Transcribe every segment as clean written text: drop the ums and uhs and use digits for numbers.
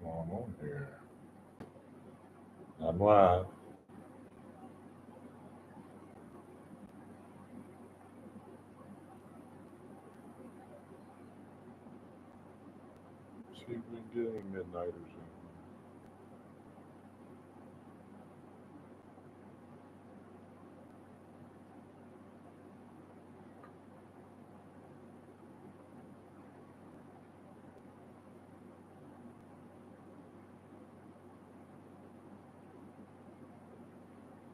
going on here? I'm live. See if we can get any midnighters in.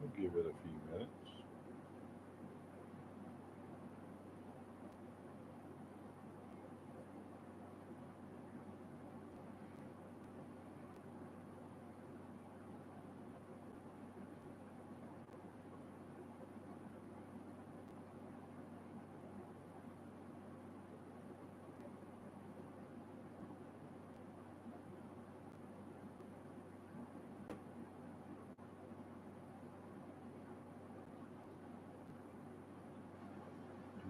We'll give it a few minutes.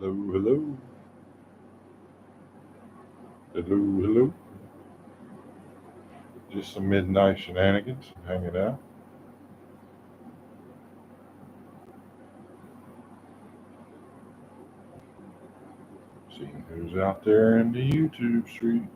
Hello, hello. Hello, hello. Just some midnight shenanigans, hanging out. Seeing who's out there in the YouTube streets.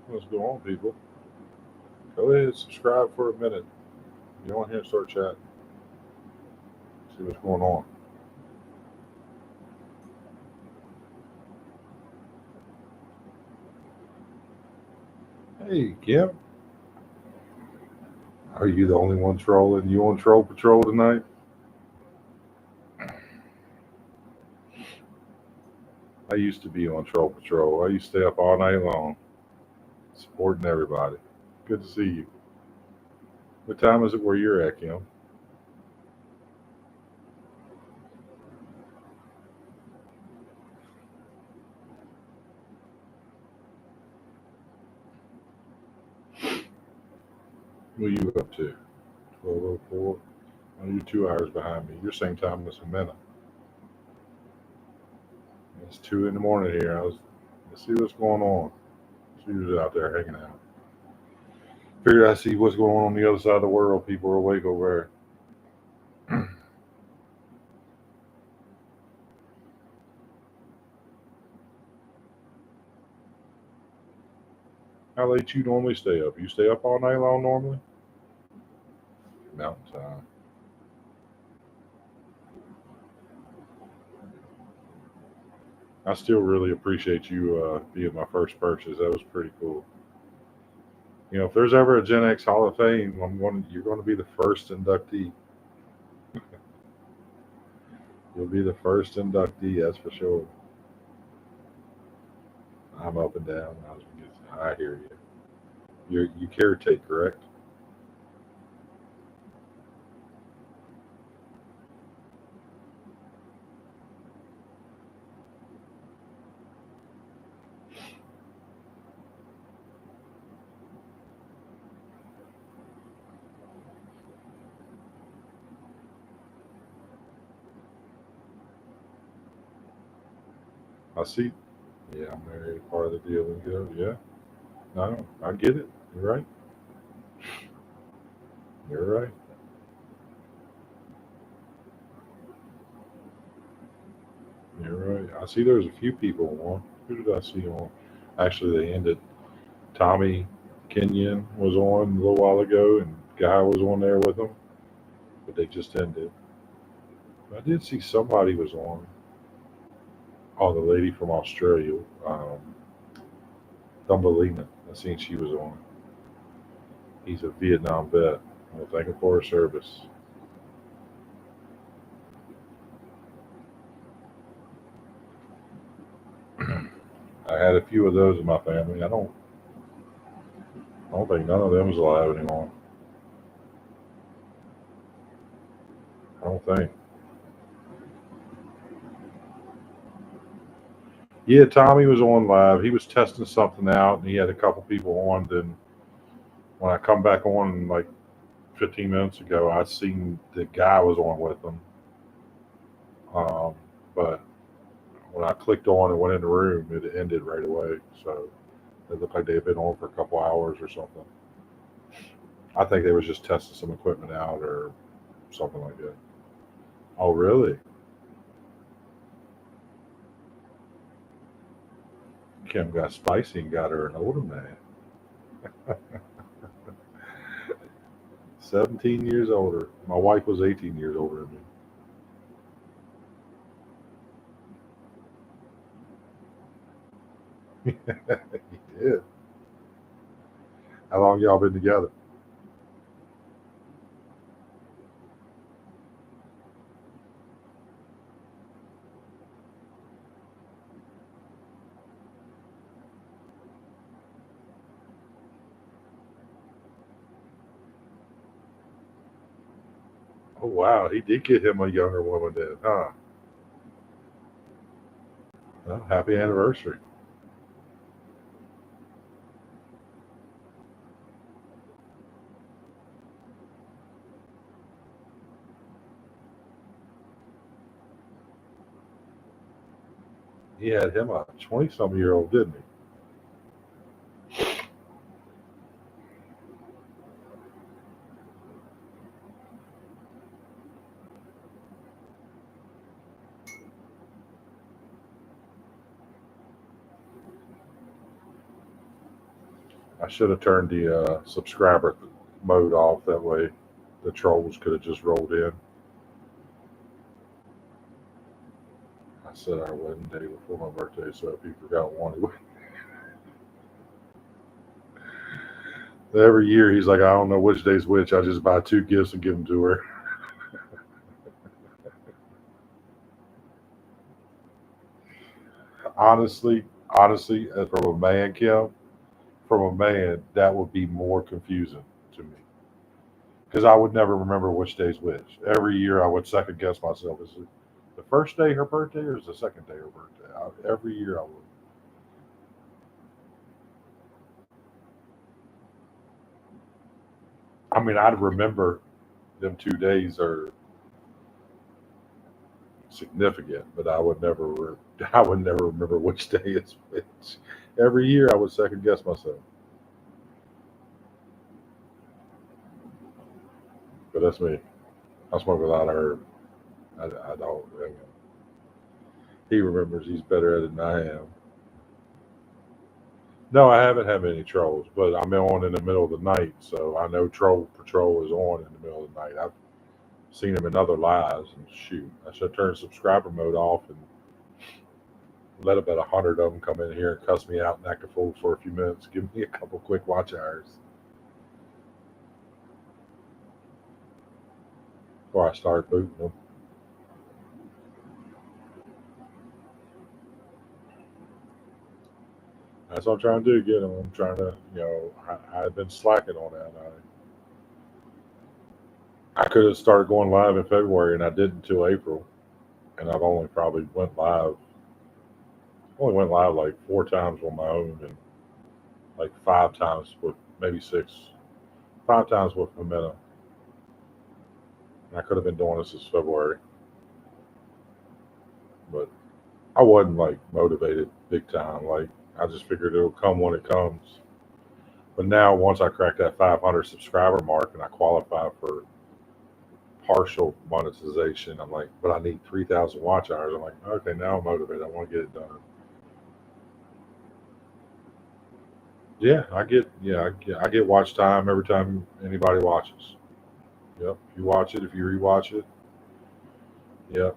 What's going on, people? Go ahead and subscribe for a minute. Get on here and start chatting. See what's going on. Hey, Kim. Are you the only one trolling? You on Troll Patrol tonight? I used to be on Troll Patrol. I used to stay up all night long, supporting everybody. Good to see you. What time is it where you're at, Kim? What are you up to? 12:04. Oh, you're 2 hours behind me. You're same time as Amena. It's 2 in the morning here. Let's see what's going on. See who's out there hanging out. Figured I'd see what's going on the other side of the world. People are awake over there. How late you normally stay up? You stay up all night long normally? Mountain time. I still really appreciate you being my first purchase. That was pretty cool. You know, if there's ever a Gen X Hall of Fame, you're going to be the first inductee. You'll be the first inductee, that's for sure. I'm up and down. I hear you. You caretake, correct? I see. Yeah, I'm married. Part of the deal. And go. Yeah. No, I get it. You're right. You're right. You're right. I see there's a few people on. Who did I see on? Actually, they ended. Tommy Kenyon was on a little while ago, and Guy was on there with them, but they just ended. I did see somebody was on. Oh, the lady from Australia, Thumbelina. I seen she was on. He's a Vietnam vet. Well, thank him for his service. I had a few of those in my family. I don't think none of them is alive anymore. I don't think. Yeah, Tommy was on live. He was testing something out, and he had a couple people on. Then when I come back on like 15 minutes ago, I seen the guy was on with them. Um, but when I clicked on and went in the room, it ended right away. So it looked like they had been on for a couple hours or something. I think they was just testing some equipment out or something like that. Oh, really? Kim got spicy and got her an older man. 17 years older. My wife was 18 years older than me. He did. How long y'all been together? Oh, wow. He did get him a younger woman then, huh? Well, happy anniversary. He had him a 20-something-year-old, didn't he? I should have turned the subscriber mode off. That way the trolls could have just rolled in. I said our wedding day before my birthday, so if you forgot one, every year he's like, I don't know which day's which. I just buy two gifts and give them to her. Honestly, from a man, Kim, from a man, that would be more confusing to me because I would never remember which day's which. Every year I would second guess myself. Is it the first day her birthday or is the second day her birthday? Every year I would. I mean, I'd remember them 2 days are significant, but I would never remember which day is which. Every year I would second guess myself, but that's me. I smoke without her. I don't. He remembers he's better at it than I am. No, I haven't had any trolls, but I'm on in the middle of the night, so I know Troll Patrol is on in the middle of the night. I've seen him in other lives, and shoot, I should turn subscriber mode off and let about 100 of them come in here and cuss me out and act a fool for a few minutes. Give me a couple quick watch hours before I start booting them. That's what I'm trying to do. Get them. I'm trying to, I've been slacking on that. I could have started going live in February, and I didn't until April, and I've only went live like 4 times on my own, and like 5 times with maybe six, 5 times with Momentum. I could have been doing this since February, but I wasn't like motivated big time. Like I just figured it'll come when it comes. But now, once I crack that 500 subscriber mark and I qualify for partial monetization, I'm like, but I need 3,000 watch hours. I'm like, okay, now I'm motivated. I want to get it done. I get watch time every time anybody watches. Yep, if you watch it, if you rewatch it, yep.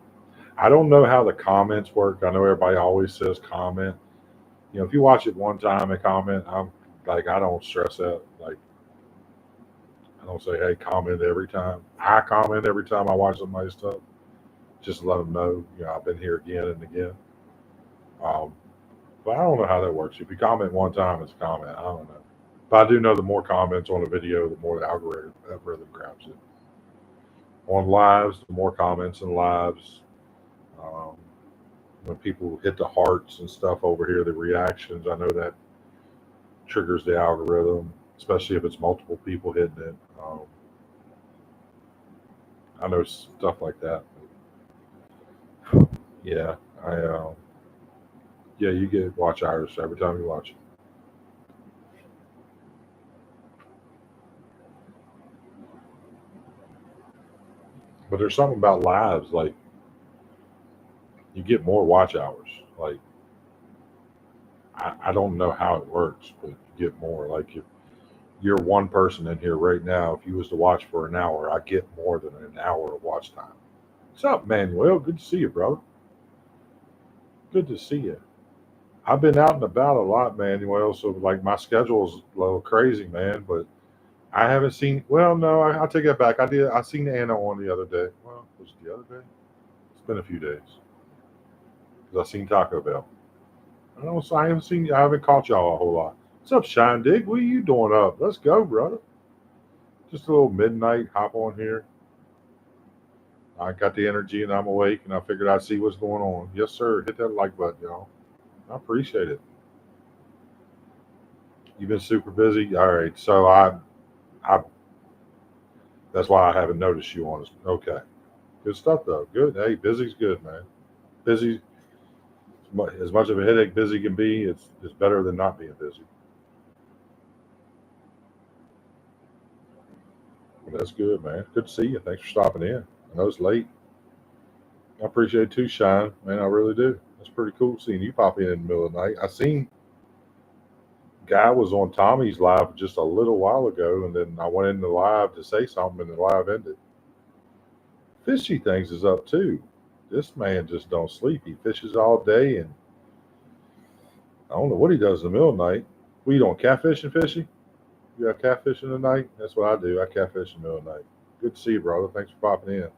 I don't know how the comments work. I know everybody always says comment. If you watch it one time and comment, I'm Like I don't stress that. Like I don't say, hey, comment every time. I comment every time I watch somebody's stuff. Just let them know, I've been here again and again. Um, but I don't know how that works. If you comment one time, it's a comment. I don't know. But I do know the more comments on a video, the more the algorithm grabs it. On lives, the more comments and lives. Um, when people hit the hearts and stuff over here, the reactions, I know that triggers the algorithm, especially if it's multiple people hitting it. I know stuff like that. Yeah, I yeah, you get watch hours every time you watch it. But there's something about lives, like you get more watch hours. Like I don't know how it works, but you get more. Like if you're one person in here right now, if you was to watch for an hour, I get more than an hour of watch time. What's up, Manuel? Good to see you, brother. Good to see you. I've been out and about a lot, Manuel. So like my schedule's a little crazy, man. But I haven't seen. Well, no, I take that back. I did. I seen Anna on the other day. Well, was it the other day? It's been a few days because I seen Taco Bell. I don't. I haven't seen. I haven't caught y'all a whole lot. What's up, Shine Dig? What are you doing up? Let's go, brother. Just a little midnight hop on here. I got the energy and I'm awake and I figured I'd see what's going on. Yes, sir. Hit that like button, y'all. I appreciate it. You've been super busy. All right. So I that's why I haven't noticed you on this. Okay. Good stuff though. Good. Hey, busy's good, man. Busy as much of a headache busy can be, it's better than not being busy. Well, that's good, man. Good to see you. Thanks for stopping in. I know it's late. I appreciate it too, Shine. Man, I really do. That's pretty cool seeing you pop in the middle of the night. I seen guy was on Tommy's live just a little while ago, and then I went in the live to say something, and the live ended. Fishy things is up too. This man just don't sleep. He fishes all day, and I don't know what he does in the middle of the night. What you doing, catfishing, fishy? You got catfishing tonight? That's what I do. I catfish in the middle of the night. Good to see you, brother. Thanks for popping in.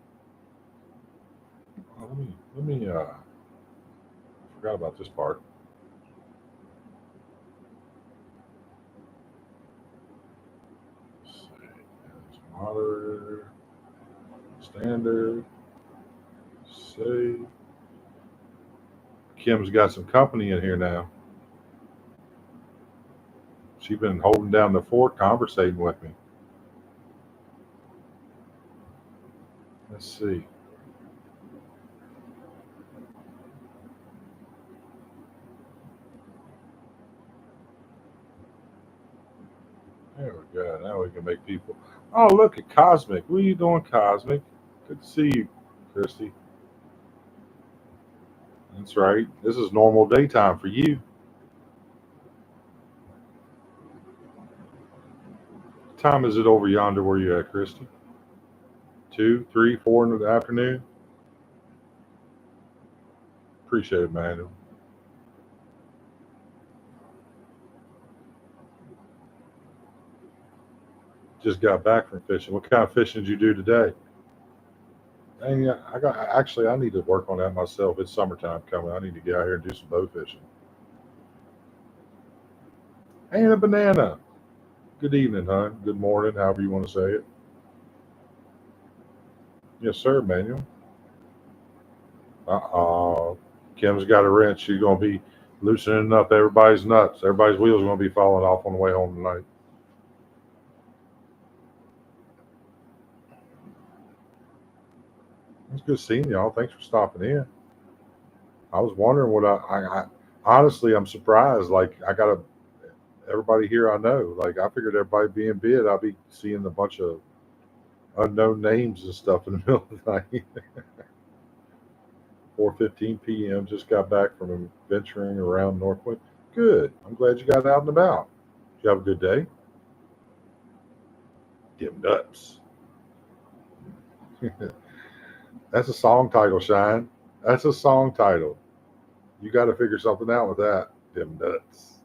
Let me. Forgot about this part. Let's see. There's moderator, standard, save. Kim's got some company in here now. She's been holding down the fort, conversating with me. Let's see. There we go. Now we can make people. Oh, look at Cosmic. What are you doing, Cosmic? Good to see you, Christy. That's right. This is normal daytime for you. What time is it over yonder where you at, Christy? 2, 3, 4 in the afternoon? Appreciate it, man. Just got back from fishing. What kind of fishing did you do today? Dang, I got actually. I need to work on that myself. It's summertime coming. I need to get out here and do some bow fishing. And a banana. Good evening, hon. Good morning, however you want to say it. Yes, sir, Manuel. Kim's got a wrench. She's gonna be loosening up everybody's nuts. Everybody's wheels are gonna be falling off on the way home tonight. It's good seeing y'all. Thanks for stopping in. I was wondering what I honestly I'm surprised. Like I got everybody here I know. Like I figured everybody being bid, I'll be seeing a bunch of unknown names and stuff in the middle of the night. 4:15 p.m. Just got back from venturing around Northwood. Good. I'm glad you got out and about. Did you have a good day? Get nuts. That's a song title, Shine. That's a song title. You got to figure something out with that. Them nuts.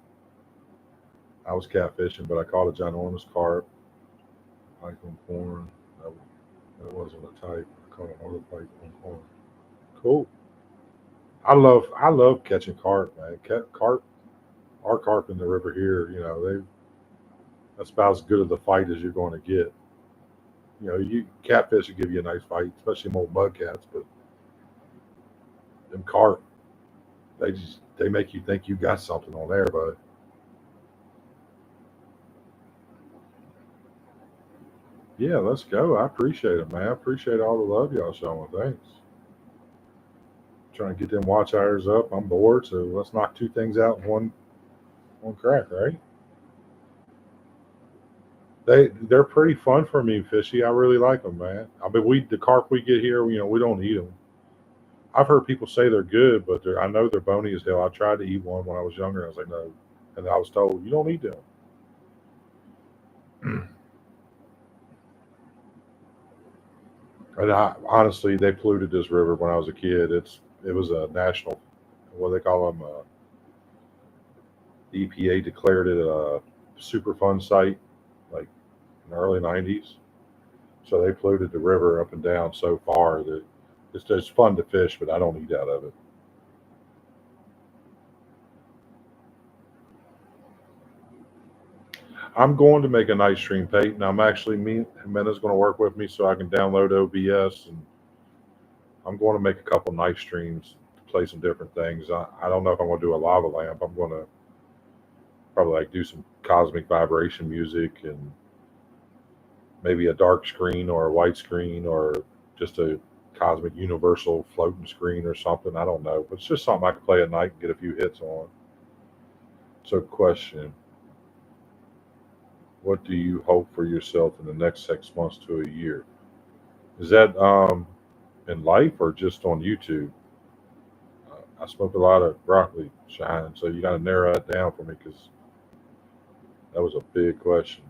I was catfishing, but I caught a ginormous carp, pike on corn. That, that wasn't a type. I caught another pike on corn. Cool. I love catching carp, man. Carp, our carp in the river here, that's about as good of the fight as you're going to get. You catfish will give you a nice fight, especially them old mud cats, but them carp, they make you think you got something on there, but yeah, let's go. I appreciate it, man. I appreciate all the love y'all showing. Thanks. Trying to get them watch hours up. I'm bored, so let's knock two things out in one crack, right? They're pretty fun for me, fishy. I really like them, man. I mean, the carp we get here, we don't eat them. I've heard people say they're good, but I know they're bony as hell. I tried to eat one when I was younger. I was like, no, and I was told you don't eat them. And honestly, they polluted this river when I was a kid. It was a national, what they call them. The EPA declared it a Superfund site, like in the early '90s. So they polluted the river up and down so far that it's just fun to fish, but I don't eat out of it. I'm going to make a night stream, Peyton. I'm actually me. Jimena's going to work with me so I can download OBS, and I'm going to make a couple night streams to play some different things. I don't know if I'm going to do a lava lamp. I'm going to probably like do some cosmic vibration music and maybe a dark screen or a white screen or just a cosmic universal floating screen or something. I don't know, but it's just something I can play at night and get a few hits on. So, question: what do you hope for yourself in the next 6 months to a year? Is that in life or just on YouTube? I smoke a lot of broccoli, Shine, so you got to narrow that down for me because that was a big question.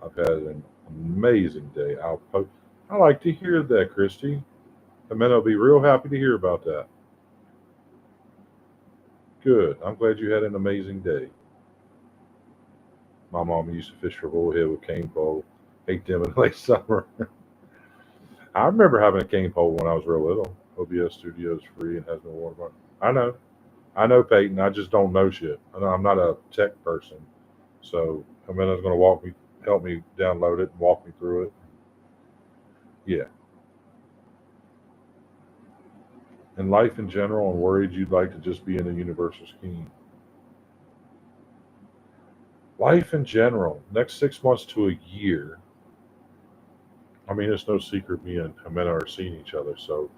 I've had an amazing day. I like to hear that, Christy. And then I'll be real happy to hear about that. Good. I'm glad you had an amazing day. My mom used to fish for bullhead with cane pole. Hate them in late summer. I remember having a cane pole when I was real little. OBS Studios free and has no watermark. I know. I know, Peyton. I just don't know shit. I'm not a tech person. So Jimena's going to help me download it and walk me through it. Yeah. In life in general, I'm worried you'd like to just be in a universal scheme. Life in general, next 6 months to a year. I mean, it's no secret me and Jimena are seeing each other. So,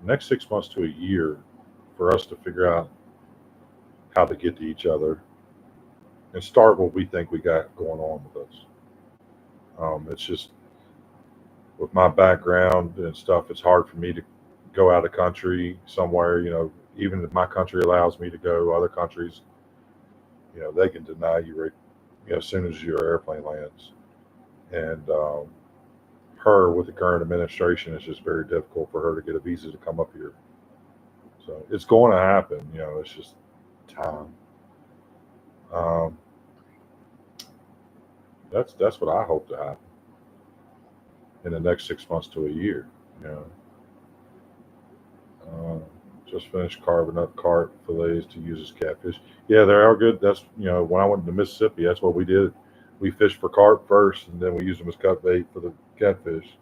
next 6 months to a year for us to figure out how to get to each other and start what we think we got going on with us. It's just with my background and stuff, it's hard for me to go out of country somewhere. Even if my country allows me to go, other countries, they can deny you right, as soon as your airplane lands. And her with the current administration, it's just very difficult for her to get a visa to come up here. So it's going to happen. It's just time. Um, that's what I hope to happen in the next 6 months to a year. You know, uh, just finished carving up carp fillets to use as catfish. Yeah, they are good. That's when I went to Mississippi, that's what we did. We fished for carp first, and then we used them as cut bait for the catfish.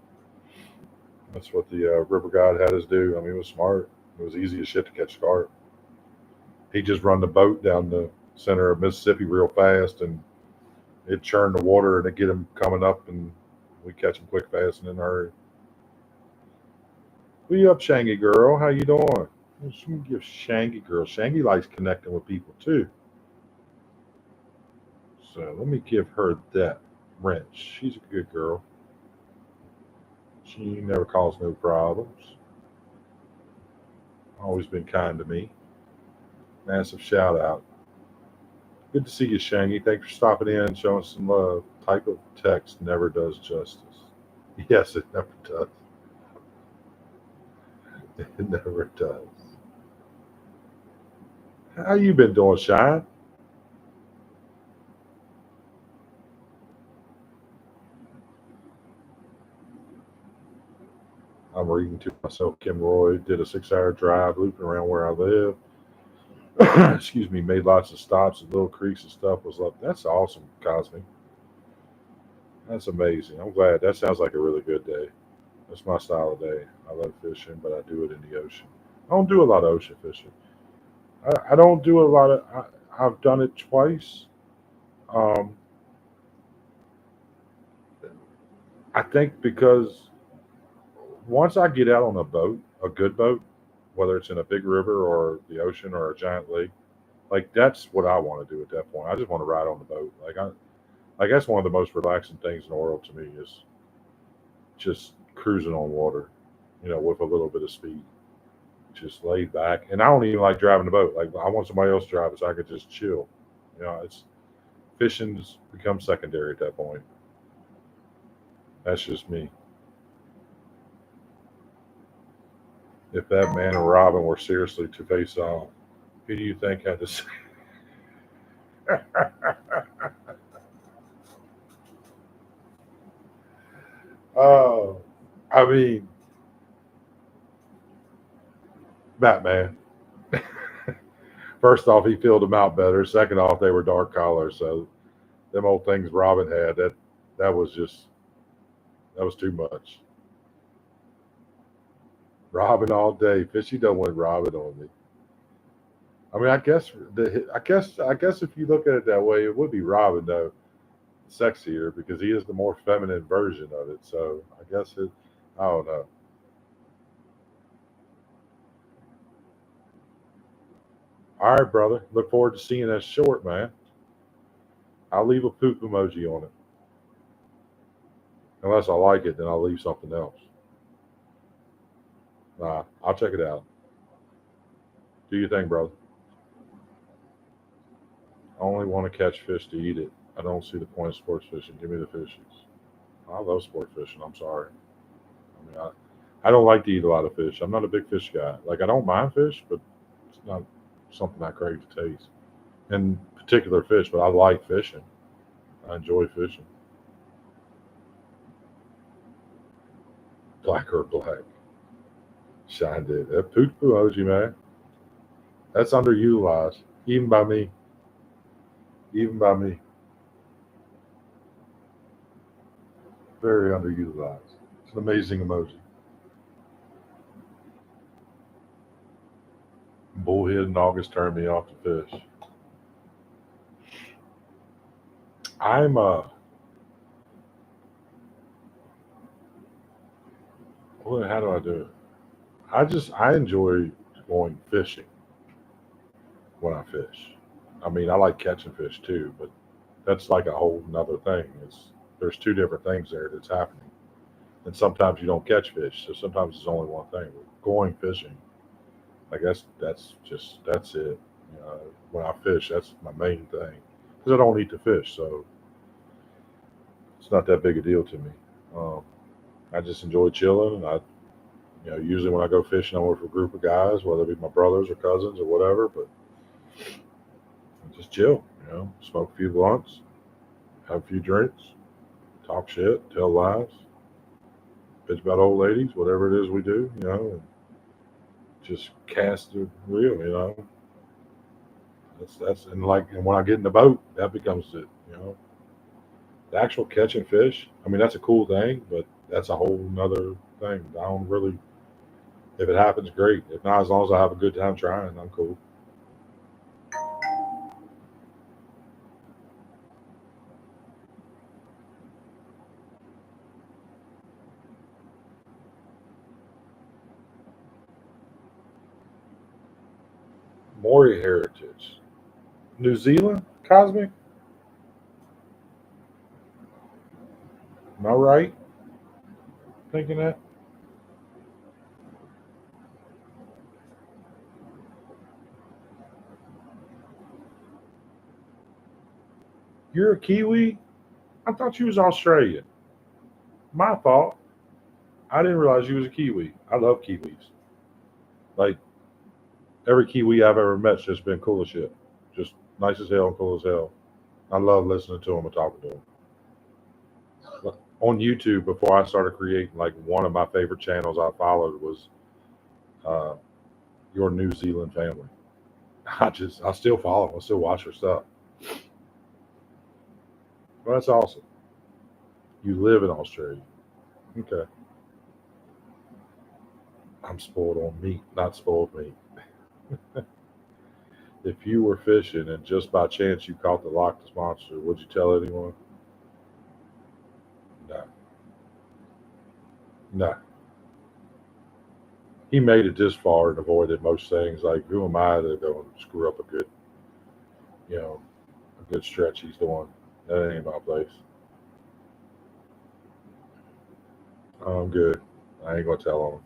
That's what the river guide had us do. I mean, it was smart. It was easy as shit to catch carp. He just run the boat down the center of Mississippi real fast, and it churned the water, and it get them coming up, and we catch them quick, fast, and in a hurry. What you up, Shangy girl? How you doing? Let's give Shangy girl. Shangy likes connecting with people too. So let me give her that wrench. She's a good girl. She never caused no problems. Always been kind to me. Massive shout out. Good to see you, Shangy. Thanks for stopping in and showing some love. Type of text never does justice. Yes, it never does. It never does. How you been doing, Shine? I'm reading to myself. Kim Roy did a 6 hour drive looping around where I live. Excuse me, made lots of stops at little creeks and stuff. Was like, that's awesome, Cosme. That's amazing. I'm glad. That sounds like a really good day. That's my style of day. I love fishing, but I do it in the ocean. I don't do a lot of ocean fishing. I don't do a lot of. I've done it twice. Um, I think because once I get out on a boat, a good boat, whether it's in a big river or the ocean or a giant lake, like that's what I want to do at that point. I just want to ride on the boat. Like that's one of the most relaxing things in the world to me is just cruising on water, with a little bit of speed, just laid back. And I don't even like driving the boat. Like I want somebody else to drive it so I could just chill. It's fishing's become secondary at that point. That's just me. If that man and Robin were seriously to face off, who do you think had to say? Oh, I mean, Batman. First off, he filled them out better. Second off, they were dark collars, so them old things Robin had that was just that was too much. Robin all day. Fishy don't want Robin on me. I mean, I guess if you look at it that way, it would be Robin though, sexier because he is the more feminine version of it. So I guess it. I don't know. All right, brother. Look forward to seeing that short, man. I'll leave a poop emoji on it. Unless I like it, then I'll leave something else. Nah, I'll check it out. Do you think, brother? I only want to catch fish to eat it. I don't see the point of sports fishing. Give me the fishes. I love sport fishing. I'm sorry. I mean, I don't like to eat a lot of fish. I'm not a big fish guy. Like, I don't mind fish, but it's not something I crave to taste. And particular fish, but I like fishing. I enjoy fishing. Black or black. Shine did. That poop emoji, man. That's underutilized. Even by me. Even by me. Very underutilized. It's an amazing emoji. Bullhead in August turned me off to fish. I'm well, how do I do it? I enjoy going fishing when I fish. I mean, I like catching fish too, but that's like a whole nother thing. There's two different things there that's happening, and sometimes you don't catch fish, so sometimes it's only one thing. Going fishing, I guess that's it. When I fish, that's my main thing because I don't eat the fish, so it's not that big a deal to me. Um, I just enjoy chilling, and usually when I go fishing, I'm with a group of guys, whether it be my brothers or cousins or whatever, but just chill, smoke a few blunts, have a few drinks, talk shit, tell lies, bitch about old ladies, whatever it is we do, and just cast the reel, That's and when I get in the boat, that becomes it. The actual catching fish, I mean that's a cool thing, but that's a whole nother thing. I don't really if it happens, great. If not, as long as I have a good time trying, I'm cool. Maori heritage. New Zealand, Cosmic? Am I right thinking that? You're a Kiwi? I thought you was Australian. My fault. I didn't realize you was a Kiwi. I love Kiwis. Like every Kiwi I've ever met's just been cool as shit. Just nice as hell and cool as hell. I love listening to them and talking to them. But on YouTube, before I started creating, like one of my favorite channels I followed was uh, Your New Zealand Family. I still follow them. I still watch her stuff. Well, that's awesome. You live in Australia. Okay. I'm spoiled on meat, not spoiled meat. If you were fishing and just by chance you caught the Loch Ness monster, would you tell anyone? No. No. He made it this far and avoided most things. Like, who am I to go and screw up a good, you know, a good stretch he's doing? That ain't my place. I'm good. I ain't gonna tell him.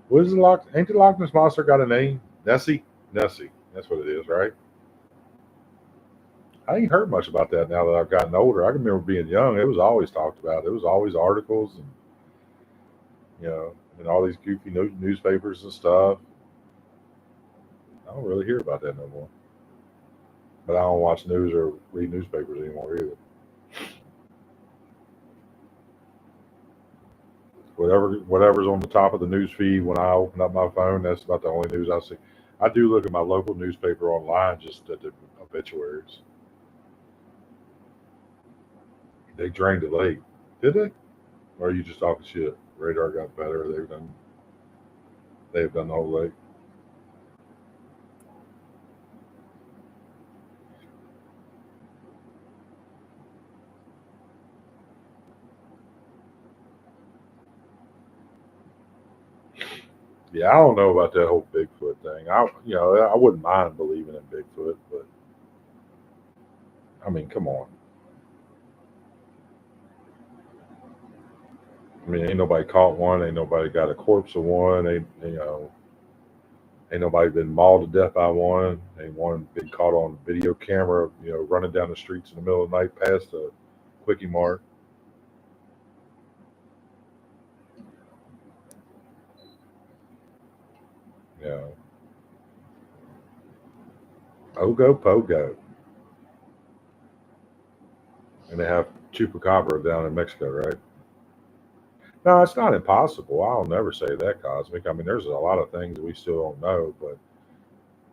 What is the Loch? Ain't the Loch Ness monster got a name? Nessie. Nessie. That's what it is, right? I ain't heard much about that now that I've gotten older. I can remember being young; it was always talked about. It was always articles and and all these goofy newspapers and stuff. I don't really hear about that no more. But I don't watch news or read newspapers anymore either. Whatever's on the top of the news feed when I open up my phone, that's about the only news I see. I do look at my local newspaper online just at the obituaries. They drained the lake. Did they? Or are you just talking shit? Radar got better. They've done the whole lake. Yeah, I don't know about that whole Bigfoot thing. I wouldn't mind believing in Bigfoot, but I mean, come on. I mean, ain't nobody caught one. Ain't nobody got a corpse of one. Ain't nobody been mauled to death by one. Ain't one been caught on video camera, running down the streets in the middle of the night past a quickie mart. You know, Ogo Pogo, and they have chupacabra down in Mexico, right? No, it's not impossible. I'll never say that, Cosmic. I mean, there's a lot of things we still don't know, but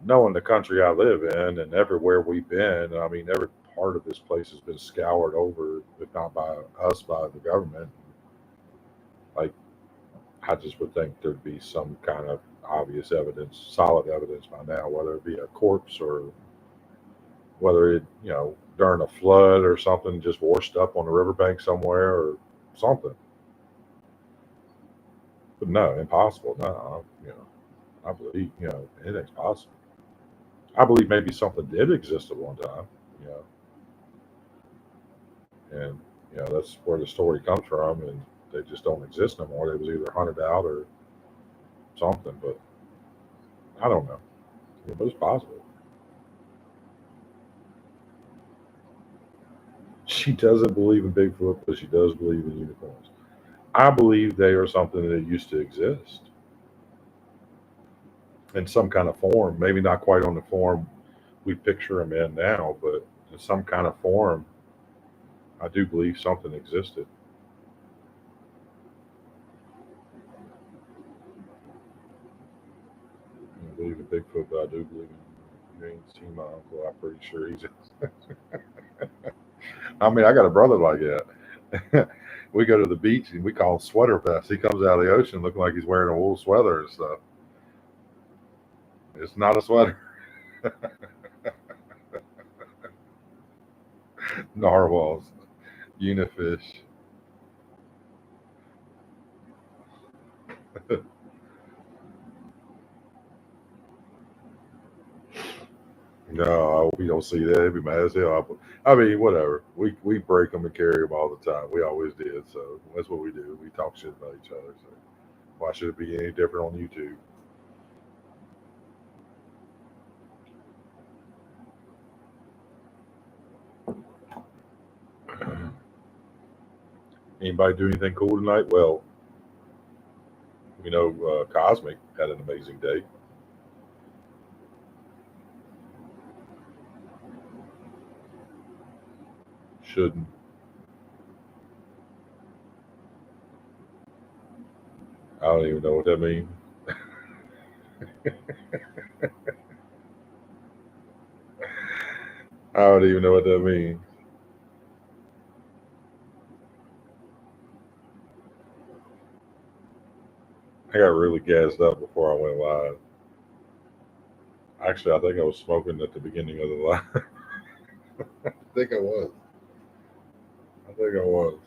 knowing the country I live in and everywhere we've been, I mean, every part of this place has been scoured over, if not by us, by the government. Like, I just would think there'd be some kind of obvious evidence, solid evidence by now, whether it be a corpse or whether it, during a flood or something, just washed up on the riverbank somewhere or something. But no, impossible. No, I believe, anything's possible. I believe maybe something did exist at one time, you know, and that's where the story comes from, and they just don't exist no more. They was either hunted out or something, but I don't know. Yeah, but it's possible. She doesn't believe in Bigfoot, but she does believe in unicorns. I believe they are something that used to exist in some kind of form. Maybe not quite on the form we picture them in now, but in some kind of form, I do believe something existed. I believe in Bigfoot, but I do believe in you ain't seen my uncle. I'm pretty sure he's. I mean, I got a brother like that. We go to the beach and we call him Sweater Vest. He comes out of the ocean looking like he's wearing a wool sweater and stuff. It's not a sweater. Narwhals, unifish. No, we don't see that. It'd be mad as hell. I mean, whatever. We break them and carry them all the time. We always did. So that's what we do. We talk shit about each other. So why should it be any different on YouTube? Anybody do anything cool tonight? Well, Cosmic had an amazing day. Shouldn't. I don't even know what that means. I don't even know what that means. I got really gassed up before I went live. Actually, I think I was smoking at the beginning of the live. I think I was. I think I was.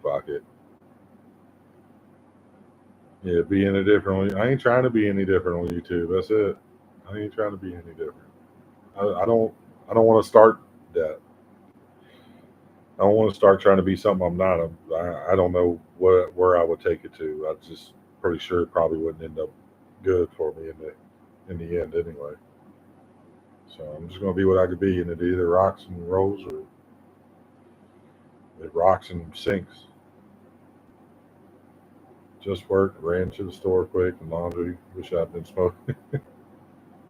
Fuck it. Yeah, be any different. I ain't trying to be any different on YouTube. That's it. I ain't trying to be any different. I don't. I don't want to start that. I don't want to start trying to be something I'm not. I don't know where I would take it to. I'm just pretty sure it probably wouldn't end up good for me in the end anyway. So I'm just gonna be what I could be, and it either rocks and rolls or it rocks and sinks. Just work, ran to the store quick, and laundry. Wish I'd been smoking.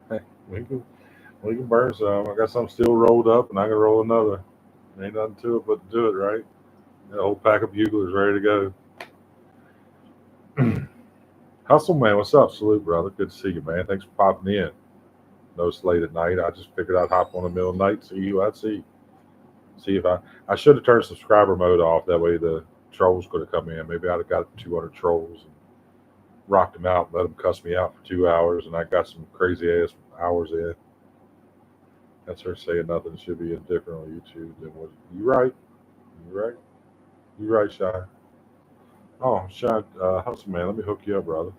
Hey, we can burn some. I got some still rolled up, and I can roll another. Ain't nothing to it but to do it right. Got a whole pack of buglers ready to go. Hustle man, what's up? Salute, brother. Good to see you, man. Thanks for popping in. No, it's late at night. I just figured I'd hop on the middle of the night, see who I'd see. See if I should have turned subscriber mode off. That way the trolls could have come in. Maybe I'd have got 200 trolls and rocked them out, let them cuss me out for 2 hours, and I got some crazy ass hours in. That's her saying nothing should be indifferent on YouTube. Then what? You right? You right? You right, Shy? Oh, Shy, hustle man. Let me hook you up, brother.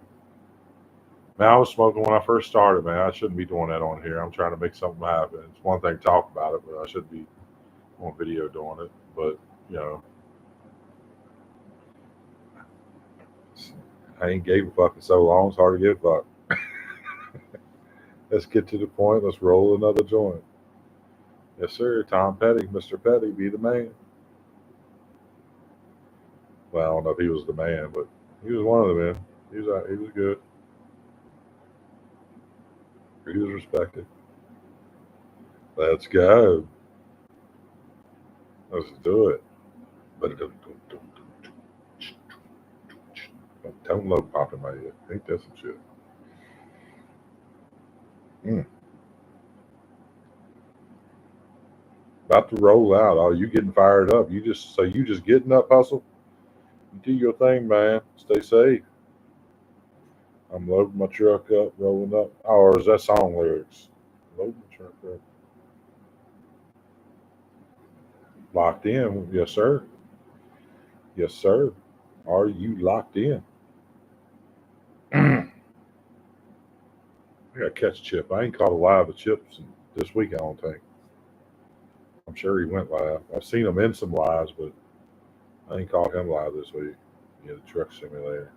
Man, I was smoking when I first started, man. I shouldn't be doing that on here. I'm trying to make something happen. It's one thing to talk about it, but I should be on video doing it. But, you know, I ain't gave a fuck in so long. It's hard to give a fuck. Let's get to the point. Let's roll another joint. Yes, sir. Tom Petty, Mr. Petty, be the man. Well, I don't know if he was the man, but he was one of the men. He was good. He was respected. Let's go. Let's do it. But don't low pop in my head. Ain't that some shit? Mm. About to roll out. Oh, you getting fired up? You just getting up, hustle. You do your thing, man. Stay safe. I'm loading my truck up, rolling up. Oh, or is that song lyrics? Loading my truck up. Locked in. Yes, sir. Yes, sir. Are you locked in? I got to catch Chip. I ain't caught a live of Chip this week, I don't think. I'm sure he went live. I've seen him in some lives, but I ain't caught him live this week. Yeah, the truck simulator.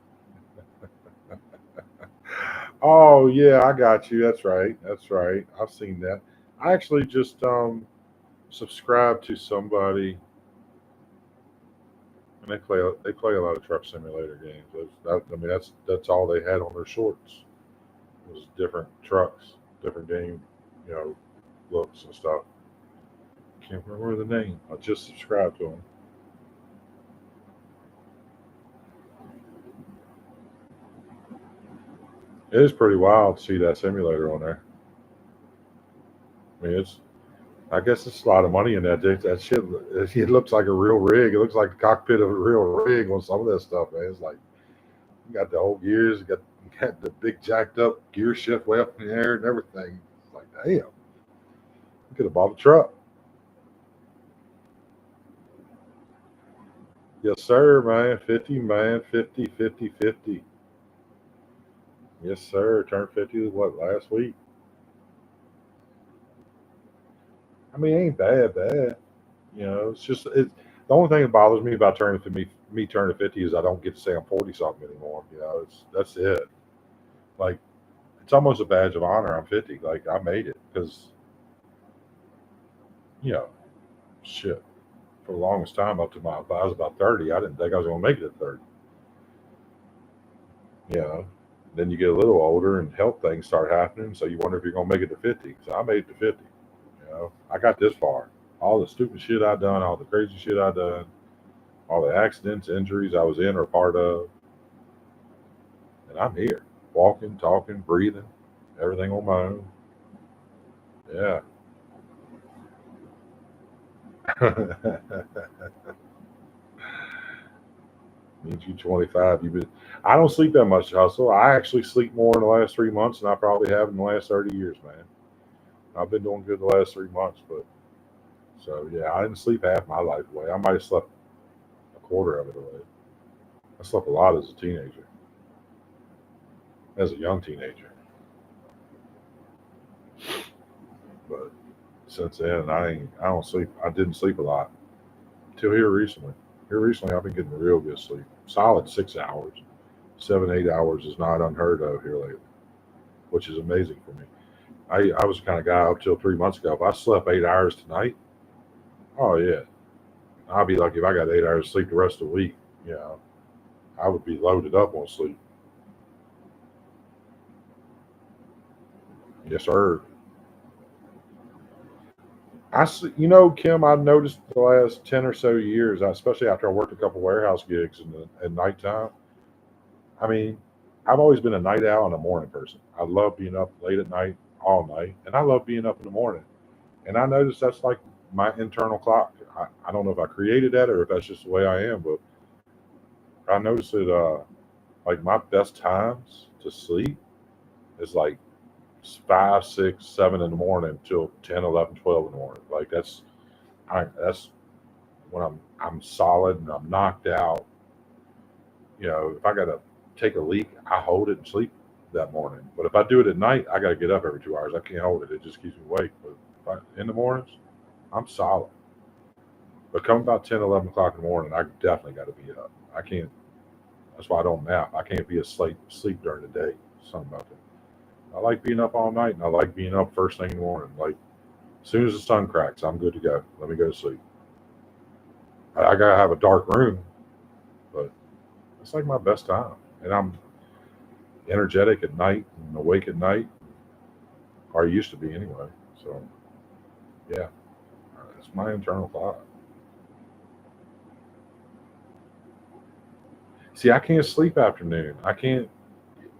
Oh yeah, I got you. That's right. That's right. I've seen that. I actually just subscribed to somebody, and they play a lot of truck simulator games. I mean, that's all they had on their shorts was different trucks, different game, you know, looks and stuff. Can't remember the name. I just subscribed to them. It is pretty wild to see that simulator on there. I mean, it's I guess it's a lot of money in that. That shit, it looks like a real rig. It looks like the cockpit of a real rig on some of that stuff, man. It's like you got the whole gears, you got the big jacked up gear shift way up in the air and everything. It's like, damn, you could have bought a truck. Yes, sir, man. 50, man. 50, 50, 50. Yes, sir. Turned 50 what last week? I mean, it ain't bad. You know, it's just the only thing that bothers me about me turning 50 is I don't get to say I'm 40 something anymore. You know, that's it. Like it's almost a badge of honor. I'm 50. Like I made it because you know, shit. for the longest time up to I was about 30. I didn't think I was going to make it at 30. You know, then you get a little older and health things start happening. So you wonder if you're going to make it to 50. So I made it to 50. You know, I got this far. All the stupid shit I done, all the crazy shit I done, all the accidents, injuries I was in or part of, and I'm here, walking, talking, breathing, everything on my own. Yeah. Means you 25. You've been. I don't sleep that much, Hustle. I actually sleep more in the last 3 months than I probably have in the last 30 years, man. I've been doing good the last 3 months, but so yeah, I didn't sleep half my life away. I might have slept a quarter of it away. I slept a lot as a teenager, as a young teenager, but since then I don't sleep. I didn't sleep a lot till here recently. Here recently, I've been getting real good sleep, solid 6 hours, 7 8 hours is not unheard of here lately, which is amazing for me. I was the kind of guy up till 3 months ago. If I slept 8 hours tonight, oh yeah, I'd be lucky if I got 8 hours sleep the rest of the week. You know, I would be loaded up on sleep. Yes, sir. Kim, I've noticed the last 10 or so years, especially after I worked a couple warehouse gigs at nighttime. I mean, I've always been a night owl and a morning person. I love being up late at night, all night, and I love being up in the morning. And I noticed that's like my internal clock. I don't know if I created that or if that's just the way I am, but I noticed that like my best times to sleep is like 5 6 7 in the morning till 10 11 12 in the morning. Like that's when I'm solid and I'm knocked out. If I gotta take a leak, I hold it and sleep that morning. But if I do it at night, I gotta get up every 2 hours. I can't hold it. It just keeps me awake. But in the mornings, I'm solid. But come about 10 11 o'clock in the morning, I definitely got to be up. I can't. That's why I don't nap. I can't be asleep during the day. Something about that. I like being up all night, and I like being up first thing in the morning. Like as soon as the sun cracks, I'm good to go. Let me go to sleep. I gotta have a dark room, but it's like my best time, and I'm energetic at night and awake at night, or I used to be anyway. So yeah, it's my internal thought. See, I can't sleep afternoon. I can't.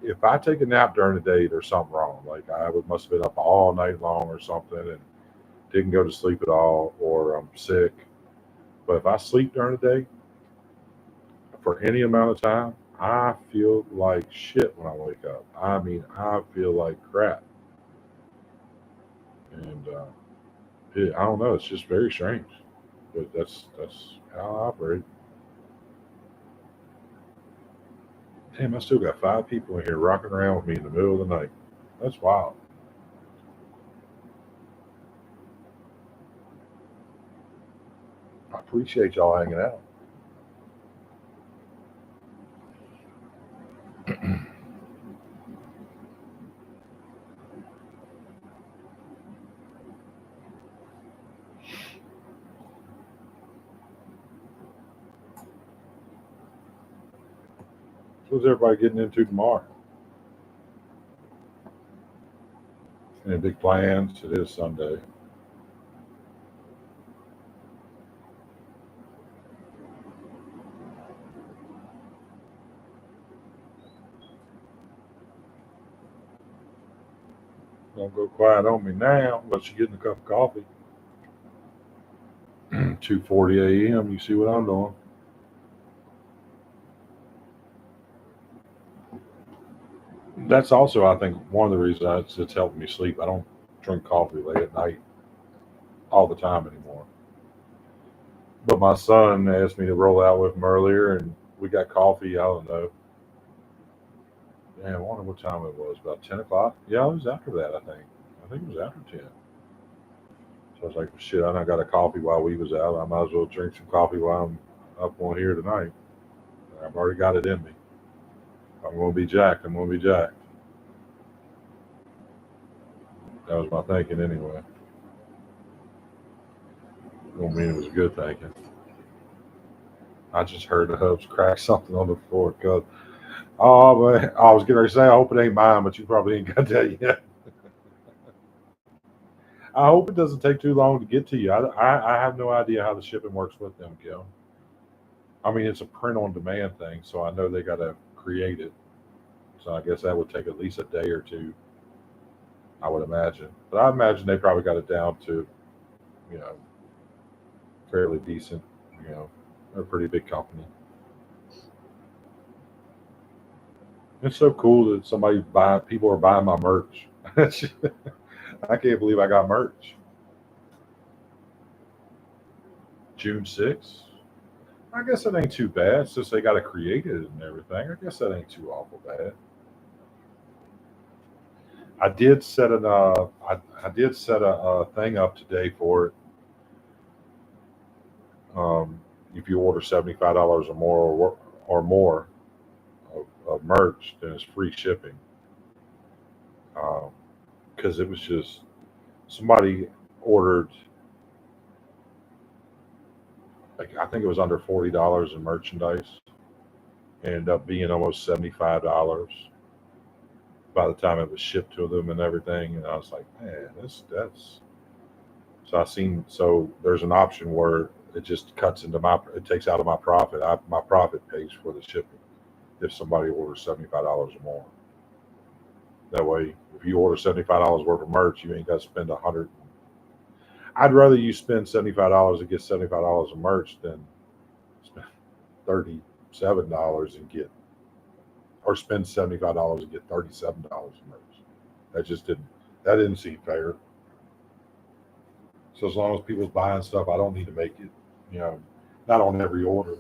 If I take a nap during the day, there's something wrong. Like must have been up all night long or something and didn't go to sleep at all, or I'm sick. But if I sleep during the day for any amount of time, I feel like shit when I wake up. I mean, I feel like crap, and I don't know. It's just very strange, but that's how I operate. Damn, I still got 5 people in here rocking around with me in the middle of the night. That's wild. I appreciate y'all hanging out. What's everybody getting into tomorrow? Any big plans? It is Sunday. Don't go quiet on me now unless you're getting a cup of coffee. 2:40 a.m. You see what I'm doing? That's also, I think, one of the reasons it's helping me sleep. I don't drink coffee late at night all the time anymore. But my son asked me to roll out with him earlier, and we got coffee. I don't know. Damn, I wonder what time it was. About 10 o'clock? Yeah, it was after that, I think. I think it was after 10. So I was like, well, shit, I done got a coffee while we was out. I might as well drink some coffee while I'm up on here tonight. I've already got it in me. If I'm going to be jacked, I'm going to be jacked. That was my thinking anyway. Don't mean it was good thinking. I just heard the hubs crack something on the floor. Cause oh man, I was getting ready to say I hope it ain't mine, but you probably ain't got that yet. I hope it doesn't take too long to get to you. I have no idea how the shipping works with them, Gil. I mean, it's a print on demand thing, so I know they got to create it. So I guess that would take at least a day or two, I would imagine. But I imagine they probably got it down to, you know, fairly decent. You know, they're a pretty big company. It's so cool that people are buying my merch. I can't believe I got merch. June 6th. I guess it ain't too bad since they got to create it and everything. I guess that ain't too awful bad. I did set a thing up today for it. If you order $75 or more of merch, then it's free shipping. Because it was just somebody ordered, like I think it was under $40 in merchandise, ended up being almost $75 by the time it was shipped to them and everything. And I was like, man, that's so there's an option where it just it takes out of my profit. My profit pays for the shipping if somebody orders $75 or more. That way, if you order $75 worth of merch, you ain't got to spend 100. I'd rather you spend $75 to get $75 of merch than spend $37 and get, or spend $75 and get $37 of merch. That didn't seem fair. So as long as people's buying stuff, I don't need to make it, you know, not on every order.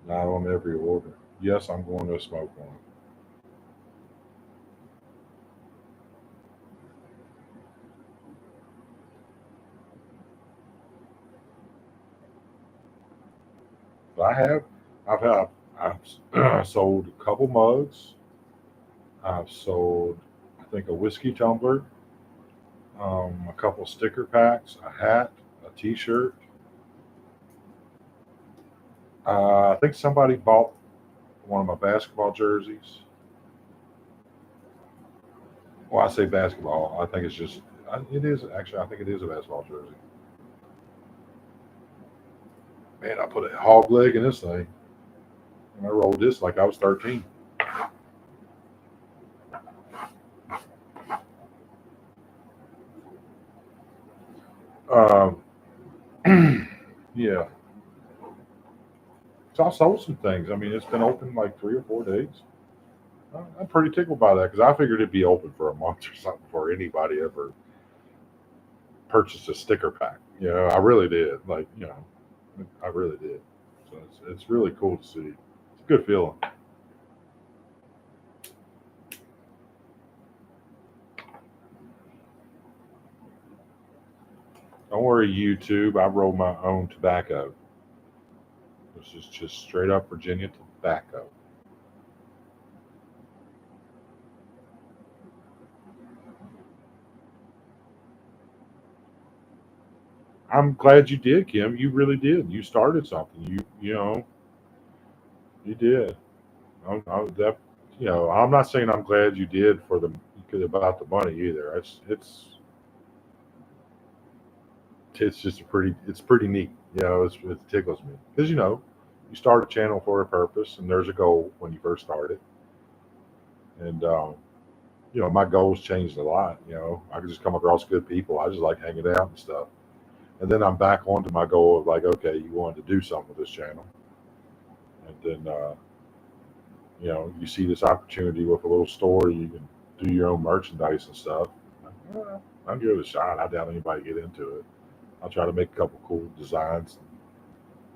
Not on every order. Yes, I'm going to smoke one. But I've had, I've sold a couple mugs. I've sold, I think, a whiskey tumbler, a couple sticker packs, a hat, a T-shirt. I think somebody bought one of my basketball jerseys. Well, I say basketball. I think it's just it is actually. I think it is a basketball jersey. Man, I put a hog leg in this thing, and I rolled this like I was 13. Um, yeah. So I sold some things. I mean, it's been open like 3 or 4 days. I'm pretty tickled by that because I figured it'd be open for a month or something before anybody ever purchased a sticker pack. You know, I really did. Like, you know, I really did. So it's really cool to see. It's a good feeling. Don't worry, YouTube. I roll my own tobacco. This is just straight up Virginia tobacco. I'm glad you did, Kim. You really did. You started something. You know you did. That I'm not saying I'm glad you did for the about the money either. It's just it's pretty neat. It tickles me because you start a channel for a purpose and there's a goal when you first start it, and my goals changed a lot. I could just come across good people. I just like hanging out and stuff, and then I'm back onto my goal of like, okay, you wanted to do something with this channel, and then you see this opportunity with a little store, you can do your own merchandise and stuff. Well, I'll give it a shot. I doubt anybody get into it. I'll try to make a couple cool designs.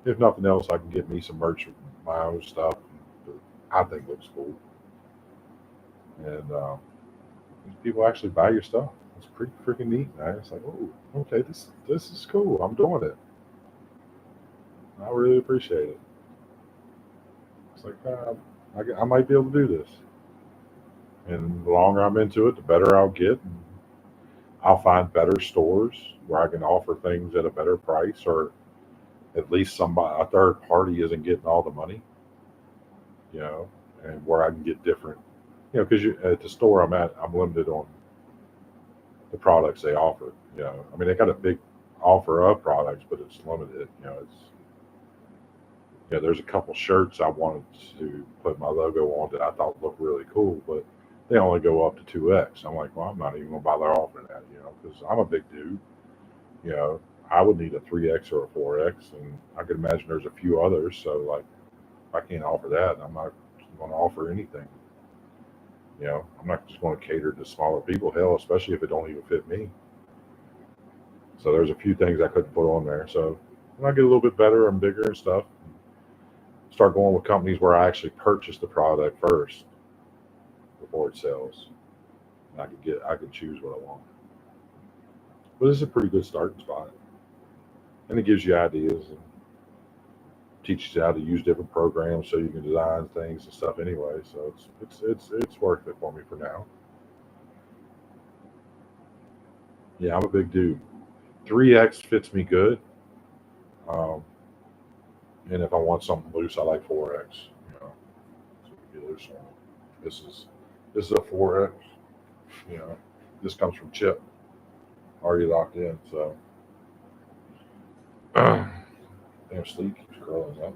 If nothing else, I can get me some merch with my own stuff that I think looks cool. And people actually buy your stuff. It's pretty freaking neat, man. It's like, oh, okay, this is cool. I'm doing it. I really appreciate it. It's like I might be able to do this. And the longer I'm into it, the better I'll get. And I'll find better stores where I can offer things at a better price, or at least somebody, a third party, isn't getting all the money, you know, and where I can get different, because at the store I'm at, I'm limited on the products they offer. I mean, they got a big offer of products, but it's limited. There's a couple shirts I wanted to put my logo on that I thought looked really cool, but they only go up to 2X. I'm like, well, I'm not even going to bother offering that, because I'm a big dude. You know, I would need a 3X or a 4X, and I could imagine there's a few others. So, like, if I can't offer that, I'm not going to offer anything. I'm not just going to cater to smaller people, hell, especially if it don't even fit me. So there's a few things I couldn't put on there. So when I get a little bit better and bigger and stuff, start going with companies where I actually purchase the product first before it sells. And I can choose what I want. But this is a pretty good starting spot. And it gives you ideas and teaches you how to use different programs so you can design things and stuff anyway. So it's worth it for me for now. Yeah, I'm a big dude. 3X fits me good. Um, and if I want something loose, I like 4X. So we get loose on it. This is a 4X. You know, this comes from Chip, already locked in. So, damn, sleep keeps curling up.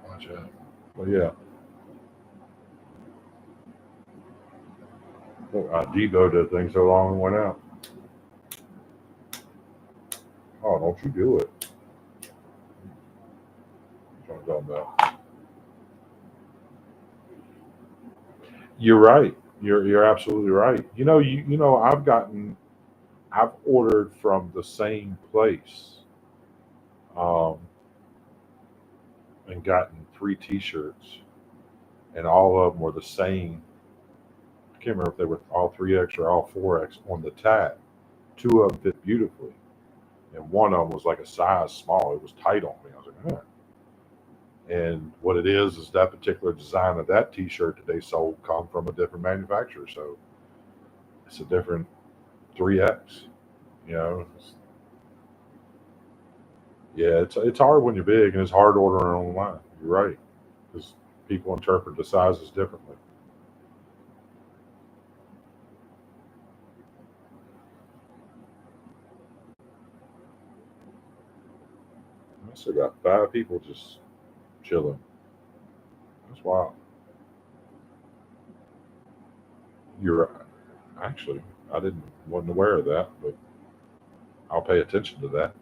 Watch out. But yeah, Debo did things so long and went out. Oh, don't you do it? What I'm talking about. You're right. You're absolutely right. I've ordered from the same place, um, and gotten 3 T-shirts, and all of them were the same. I can't remember if they were all 3X or all 4X on the tag. 2 of them fit beautifully, and one of them was like a size small. It was tight on me. I was like, huh. And what it is that particular design of that T-shirt that they sold come from a different manufacturer, so it's a different 3X. You know, yeah, it's hard when you're big, and it's hard ordering online. You're right, because people interpret the sizes differently. I still got 5 people just chilling. That's wild. You're right. Actually, I didn't wasn't aware of that, but I'll pay attention to that.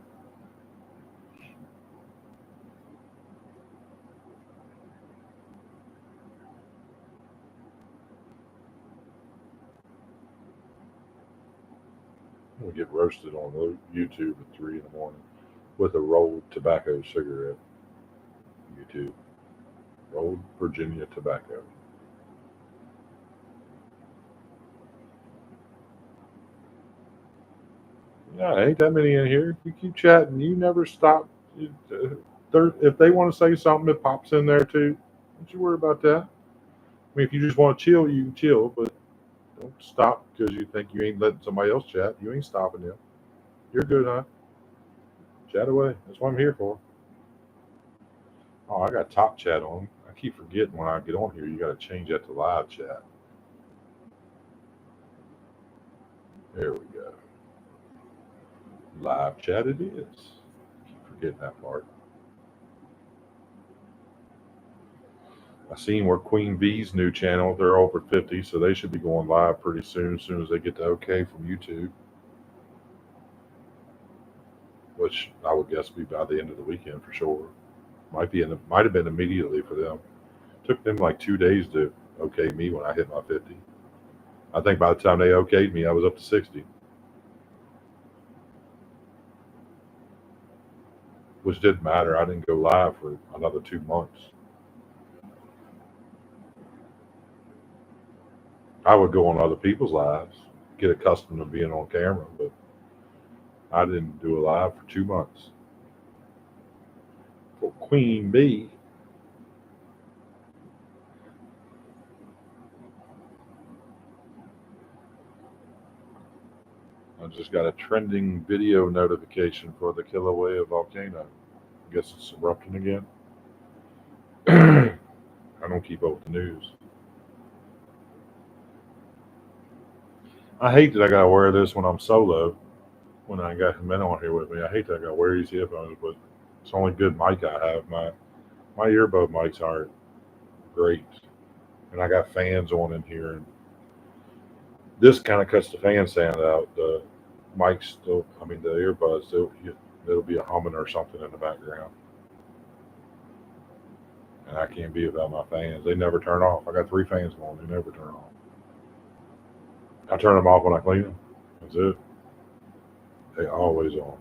We get roasted on YouTube at 3 in the morning with a rolled tobacco cigarette. YouTube rolled Virginia tobacco. Yeah, ain't that many in here. You keep chatting. You never stop. If they want to say something, it pops in there too. Don't you worry about that. I mean, if you just want to chill, you can chill, but don't stop because you think you ain't letting somebody else chat. You ain't stopping them. You're good, huh? Chat away. That's what I'm here for. Oh, I got top chat on. I keep forgetting when I get on here. You got to change that to live chat. There we go. Live chat it is. Keep forgetting that part. I seen where Queen Bee's new channel, they're over 50, so they should be going live pretty soon, as soon as they get the okay from YouTube, which I would guess be by the end of the weekend for sure. Might have been immediately for them. Took them like 2 days to okay me when I hit my 50. I think by the time they okayed me, I was up to 60, which didn't matter. I didn't go live for another 2 months. I would go on other people's lives, get accustomed to being on camera, but I didn't do a live for 2 months. For Queen Bee, I just got a trending video notification for the Kilauea volcano. Guess it's erupting again. I don't keep up with the news. I hate that I gotta wear this when I'm solo. When I got men on here with me, I hate that I gotta wear these headphones, but it's the only good mic I have. My earbud mics aren't great, and I got fans on in here. And this kind of cuts the fan sound out. The mics still, I mean, the earbuds still, there'll be a humming or something in the background, and I can't be without my fans. They never turn off. I got three fans going. They never turn off. I turn them off when I clean them. That's it. They always on.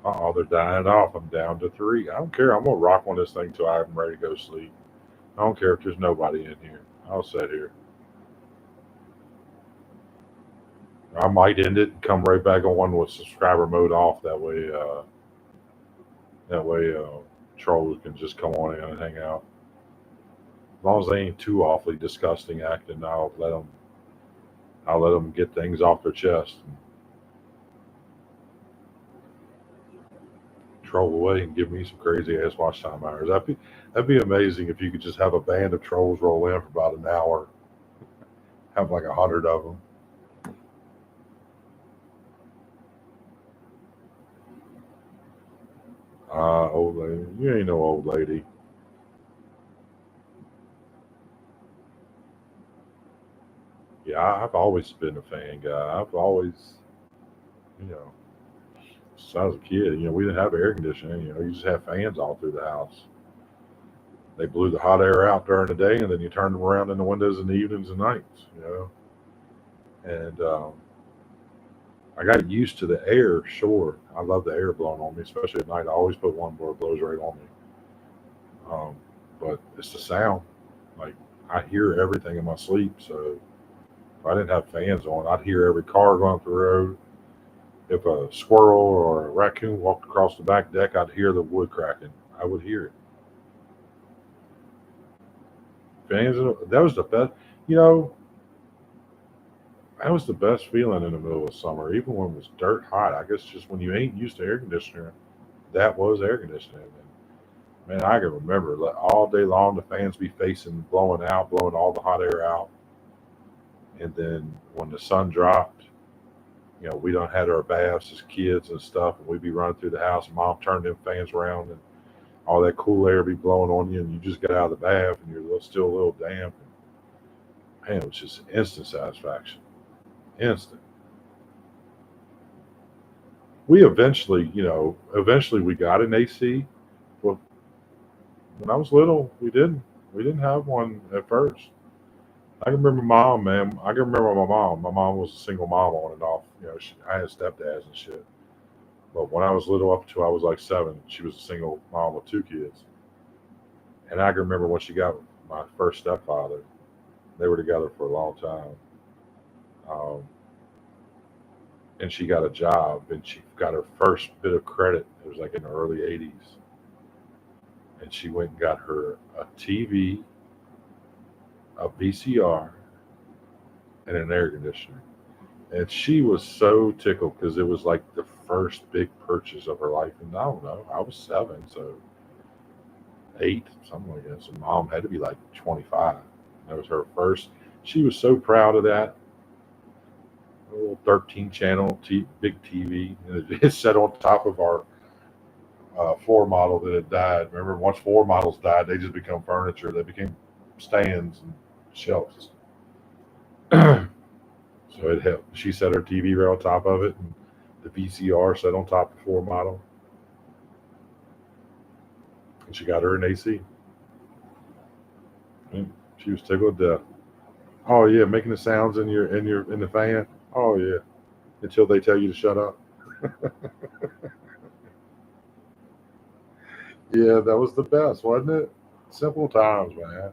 Oh, they're dying off. I'm down to three. I don't care. I'm gonna rock on this thing till I'm ready to go sleep. I don't care if there's nobody in here. I'll sit here. I might end it and come right back on one with subscriber mode off. That way, trolls can just come on in and hang out. As long as they ain't too awfully disgusting acting, I'll let them get things off their chest and troll away and give me some crazy ass watch time hours. That'd be amazing if you could just have a band of trolls roll in for about an hour, have like 100 of them. Old lady, you ain't no old lady. Yeah, I've always been a fan guy. I've always, you know, since I was a kid, we didn't have air conditioning. You just have fans all through the house. They blew the hot air out during the day, and then you turned them around in the windows in the evenings and nights. And I got used to the air. Sure, I love the air blowing on me, especially at night. I always put one where it blows right on me. Um, but it's the sound. Like I hear everything in my sleep. So if I didn't have fans on, I'd hear every car going up the road. If a squirrel or a raccoon walked across the back deck, I'd hear the wood cracking. I would hear it. Fans, that was the best. You know, that was the best feeling in the middle of summer, even when it was dirt hot. I guess just when you ain't used to air conditioner, that was air conditioning. And man, I can remember like, all day long the fans be facing, blowing out, blowing all the hot air out. And then when the sun dropped, we done had our baths as kids and stuff, and we'd be running through the house, and mom turned them fans around, and all that cool air be blowing on you, and you just get out of the bath, and still a little damp. And, man, it was just instant satisfaction. Instant. We eventually we got an AC. Well, when I was little, we didn't. We didn't have one at first. I can remember mom, man. I can remember my mom. My mom was a single mom on and off. I had stepdads and shit. But when I was little, up to I was like 7, she was a single mom with 2 kids. And I can remember when she got my first stepfather. They were together for a long time. Um, and she got a job, and she got her first bit of credit. It was like in the early '80s, and she went and got her a TV, a VCR, and an air conditioner. And she was so tickled because it was like the first big purchase of her life. And I don't know, I was 7, so 8, something like that. So mom had to be like 25. That was her first. She was so proud of that. A little 13 channel big TV. And it sat on top of our floor model that had died. Remember, once floor models died, they just become furniture. They became stands and shelves. So it helped. She set her TV right on top of it, and the VCR set on top of the floor model. And she got her an AC. And she was tickled to death. Oh yeah, making the sounds in the fan. Oh yeah, until they tell you to shut up. Yeah, that was the best, wasn't it? Simple times, man.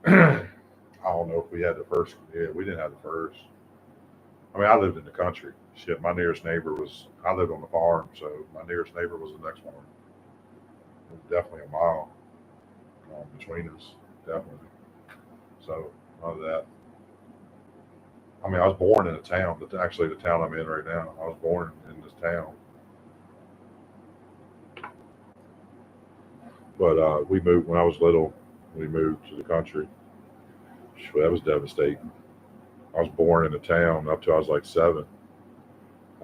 I don't know if we had the first. Yeah, we didn't have the first. I mean, I lived in the country. Shit, my nearest neighbor was. I lived on the farm, so my nearest neighbor was the next one. It was definitely a mile between us, definitely. So none of that. I mean, I was born in a town. That's actually the town I'm in right now. I was born in this town, but we moved when I was little. We moved to the country. Phew, that was devastating. I was born in a town up till I was like 7.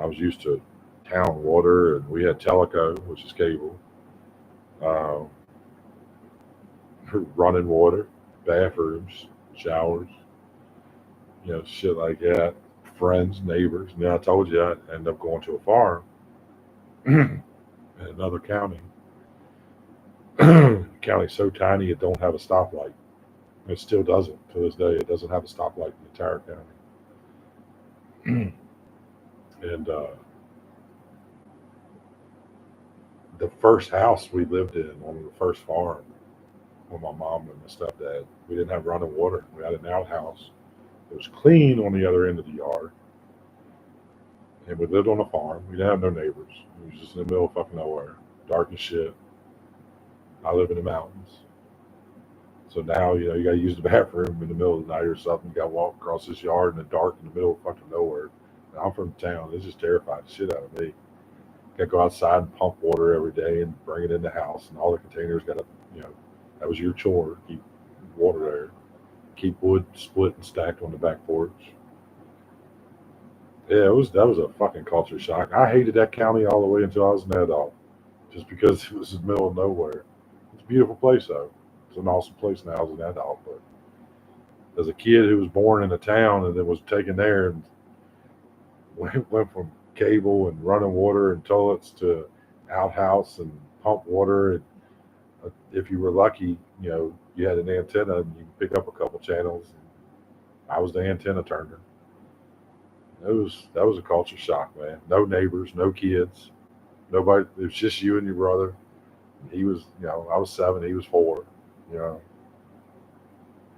I was used to town water, and we had teleco, which is cable, um, running water, bathrooms, showers, shit like that. Friends, neighbors. And then I told you I ended up going to a farm in another county. County's so tiny it don't have a stoplight. It still doesn't to this day. It doesn't have a stoplight in the entire county. And the first house we lived in on the first farm with my mom and my stepdad, we didn't have running water. We had an outhouse. It was clean on the other end of the yard. And we lived on a farm. We didn't have no neighbors. It was just in the middle of fucking nowhere. Dark as shit. I live in the mountains. So now, you got to use the bathroom in the middle of the night or something. You got to walk across this yard in the dark in the middle of fucking nowhere. And I'm from town. It just terrified the shit out of me. Got to go outside and pump water every day and bring it in the house. And all the containers got to, that was your chore. Keep water there. Keep wood split and stacked on the back porch. Yeah, that was a fucking culture shock. I hated that county all the way until I was an adult, just because it was in the middle of nowhere. It's a beautiful place though. It's an awesome place now as an adult, but as a kid who was born in a town and then was taken there and went from cable and running water and toilets to outhouse and pump water, and if you were lucky, you had an antenna and you could pick up a couple channels. I was the antenna turner. That was a culture shock, man. No neighbors, no kids, nobody. It was just you and your brother. He was, I was 7, he was 4. You know,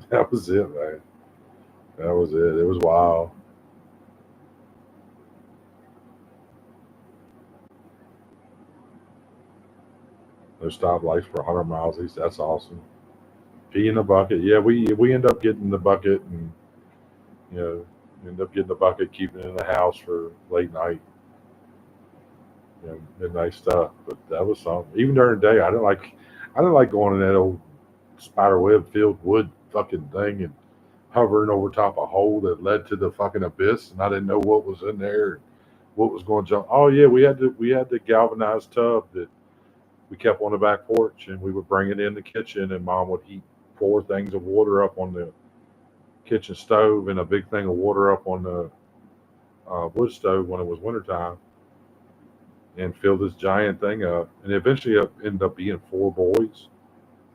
that was it, man. That was it. It was wild. No stoplights for 100 miles east. That's awesome. Pee in the bucket. Yeah, we end up getting the bucket, and you know, end up getting the bucket, keeping it in the house for late night, midnight stuff. But that was something. Even during the day, I didn't like going in that old spider web filled wood fucking thing and hovering over top a hole that led to the fucking abyss, and I didn't know what was in there, what was going to jump. Oh yeah, we had the galvanized tub that we kept on the back porch, and we would bring it in the kitchen, and Mom would heat 4 things of water up on the kitchen stove and a big thing of water up on the wood stove when it was wintertime, and fill this giant thing up. And eventually it ended up being 4 boys,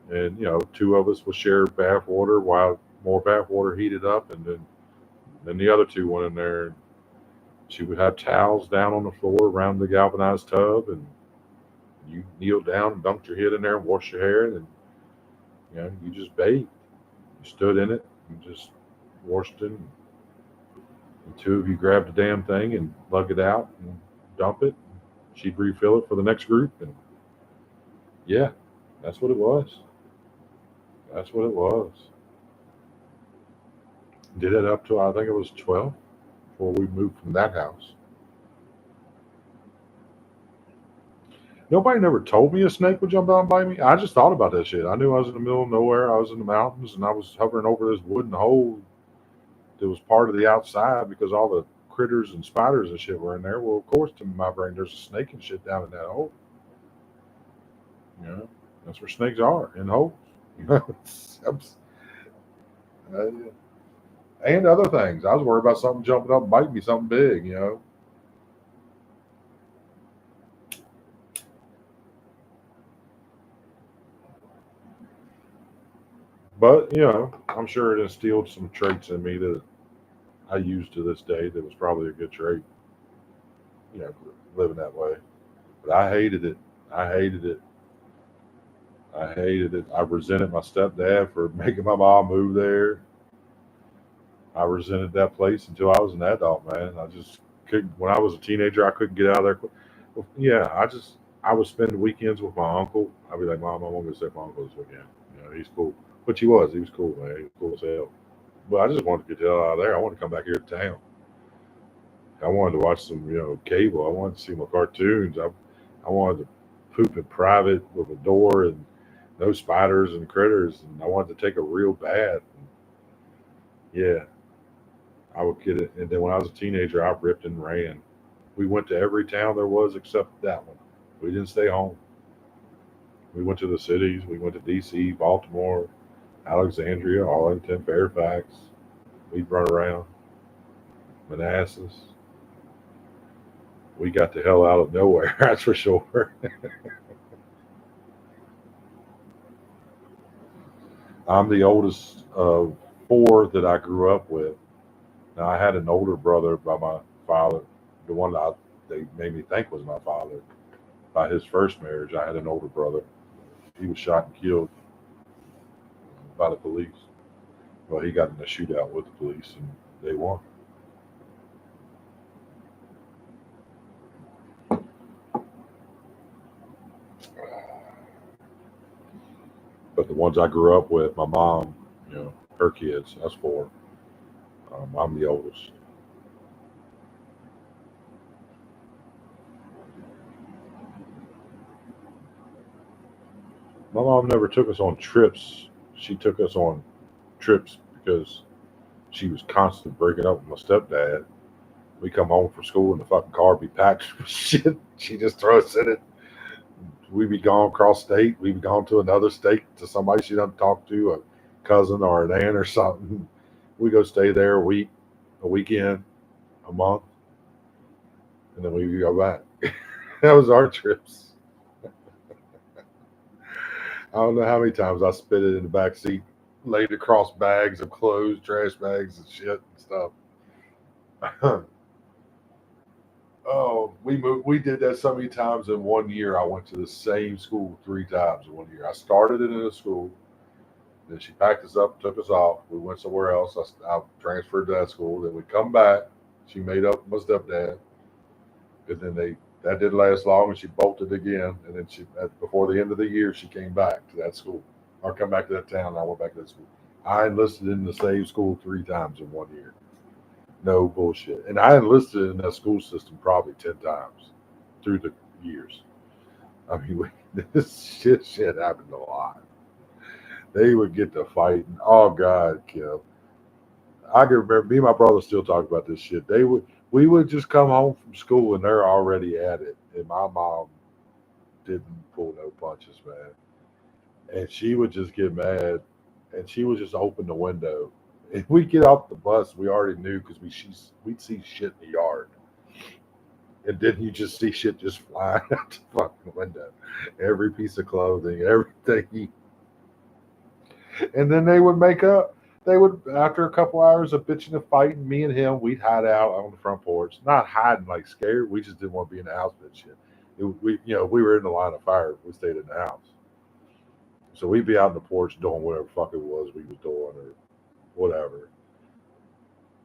and 2 of us would share bath water while more bath water heated up, and then the other 2 went in there. And she would have towels down on the floor around the galvanized tub, and you kneel down and dunked your head in there and washed your hair, and you just bathed. You stood in it and just washed it. And 2 of you grabbed the damn thing and lug it out and dump it. She'd refill it for the next group, and yeah, that's what it was. That's what it was. Did it up to I think it was 12 before we moved from that house. Nobody never told me a snake would jump out and bite me. I just thought about that shit. I knew I was in the middle of nowhere. I was in the mountains, and I was hovering over this wooden hole that was part of the outside because all the critters and spiders and shit were in there. Well, of course, to my brain, there's a snake and shit down in that hole. That's where snakes are, in holes. Uh, and other things. I was worried about something jumping up and biting me, something big. But I'm sure it instilled some traits in me that I use to this day. That was probably a good trait. Living that way. But I hated it. I hated it. I hated it. I resented my stepdad for making my mom move there. I resented that place until I was an adult, man. I just couldn't. When I was a teenager, I couldn't get out of there. Well, yeah, I would spend weekends with my uncle. I'd be like, Mom, I'm gonna stay with my uncle this weekend. He's cool. But he was cool, man. He was cool as hell. But I just wanted to get the hell out of there. I wanted to come back here to town. I wanted to watch some, cable. I wanted to see my cartoons. I wanted to poop in private with a door and no spiders and critters. And I wanted to take a real bath. And yeah, I would get it. And then when I was a teenager, I ripped and ran. We went to every town there was except that one. We didn't stay home. We went to the cities. We went to D.C., Baltimore, Alexandria, Arlington, Fairfax. We'd run around. Manassas. We got the hell out of nowhere, that's for sure. I'm the oldest of four that I grew up with. Now, I had an older brother by my father, the one that they made me think was my father. By his first marriage, I had an older brother. He was shot and killed by the police. Well, he got in a shootout with the police and they won. But the ones I grew up with, my mom, her kids, that's four. I'm the oldest. My mom never took us on trips. She took us on trips because she was constantly breaking up with my stepdad. We come home from school and the fucking car be packed with shit. She just throw us in it. We be gone across state. We be gone to another state to somebody she doesn't talk to, a cousin or an aunt or something. We go stay there a weekend, a month, and then we go back. That was our trips. I don't know how many times I spit it in the back seat, laid across bags of clothes, trash bags and shit and stuff. Oh, we moved. We did that so many times in one year. I went to the same school three times in one year. I started it in a school, then she packed us up, took us off. We went somewhere else. I transferred to that school. Then we come back. She made up with my stepdad, and then that didn't last long, and she bolted again. And then before the end of the year, she came back to that school, or come back to that town. And I went back to that school. I enlisted in the same school three times in one year. No bullshit. And I enlisted in that school system probably 10 times through the years. I mean, this shit happened a lot. They would get to fighting. Oh, God, Kim. I can remember me and my brother still talk about this shit. We would just come home from school and they're already at it. And my mom didn't pull no punches, man. And she would just get mad and she would just open the window. And we get off the bus, we already knew because we'd see shit in the yard. And then you just see shit just flying out the fucking window. Every piece of clothing, everything. And then they would make up. They would, after a couple hours of bitching and fighting, me and him, we'd hide out on the front porch. Not hiding like scared. We just didn't want to be in the house with shit. We were in the line of fire. We stayed in the house. So we'd be out on the porch doing whatever fuck it was we was doing or whatever.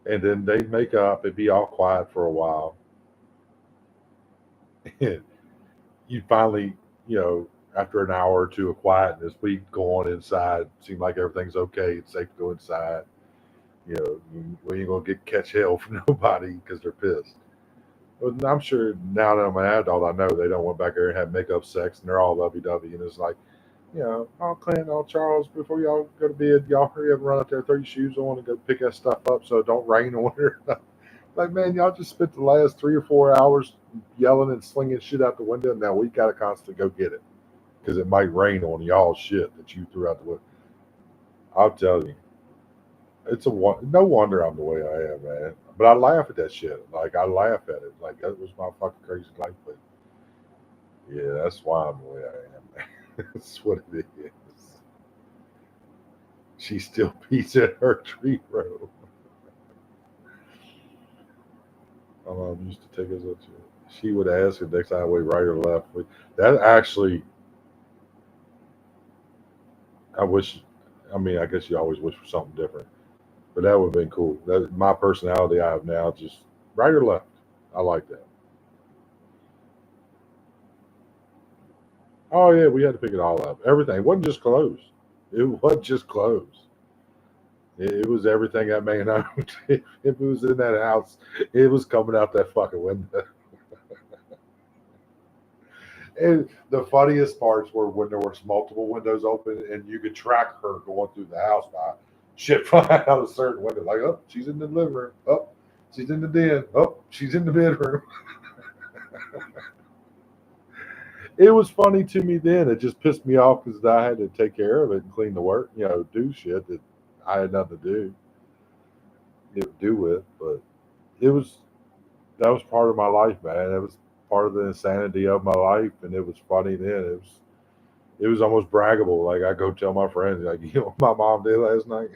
And then they'd make up. It'd be all quiet for a while. And you finally, after an hour or two of quietness, we go on inside. Seem like everything's okay. It's safe to go inside. We ain't gonna catch hell from nobody because they're pissed. But I'm sure now that I'm an adult, I know they don't want back there and have makeup sex, and they're all lovey-dovey, and it's like, oh Clint, oh Charles, before y'all go to bed, y'all hurry up and run out there, throw your shoes on, and go pick that stuff up so it don't rain on her. Like, man, y'all just spent the last 3 or 4 hours yelling and slinging shit out the window. Now we got to constantly go get it because it might rain on y'all shit that you threw out the window. I'll tell you, no wonder I'm the way I am, man. But I laugh at that shit. Like I laugh at it. Like that was my fucking crazy life. But yeah, that's why I'm the way I am, man. That's what it is. She still pees at her tree row. My mom used to take us up to. She would ask if next time we right or left. That actually, I wish. I mean, I guess you always wish for something different. But that would have been cool. That my personality I have now, just right or left. I like that. Oh yeah, we had to pick it all up. Everything. It wasn't just clothes. It wasn't just clothes. It was everything that man owned. If it was in that house, it was coming out that fucking window. And the funniest parts were when there was multiple windows open and you could track her going through the house by shit flying out of certain windows. Like, oh, she's in the living room. Oh, she's in the den. Oh, she's in the bedroom. It was funny to me then. It just pissed me off because I had to take care of it and clean the work, do shit that I had nothing to do with. But it was that was part of my life, man. It was part of the insanity of my life, and it was funny then. It was almost braggable. Like I go tell my friends, like, you know what my mom did last night.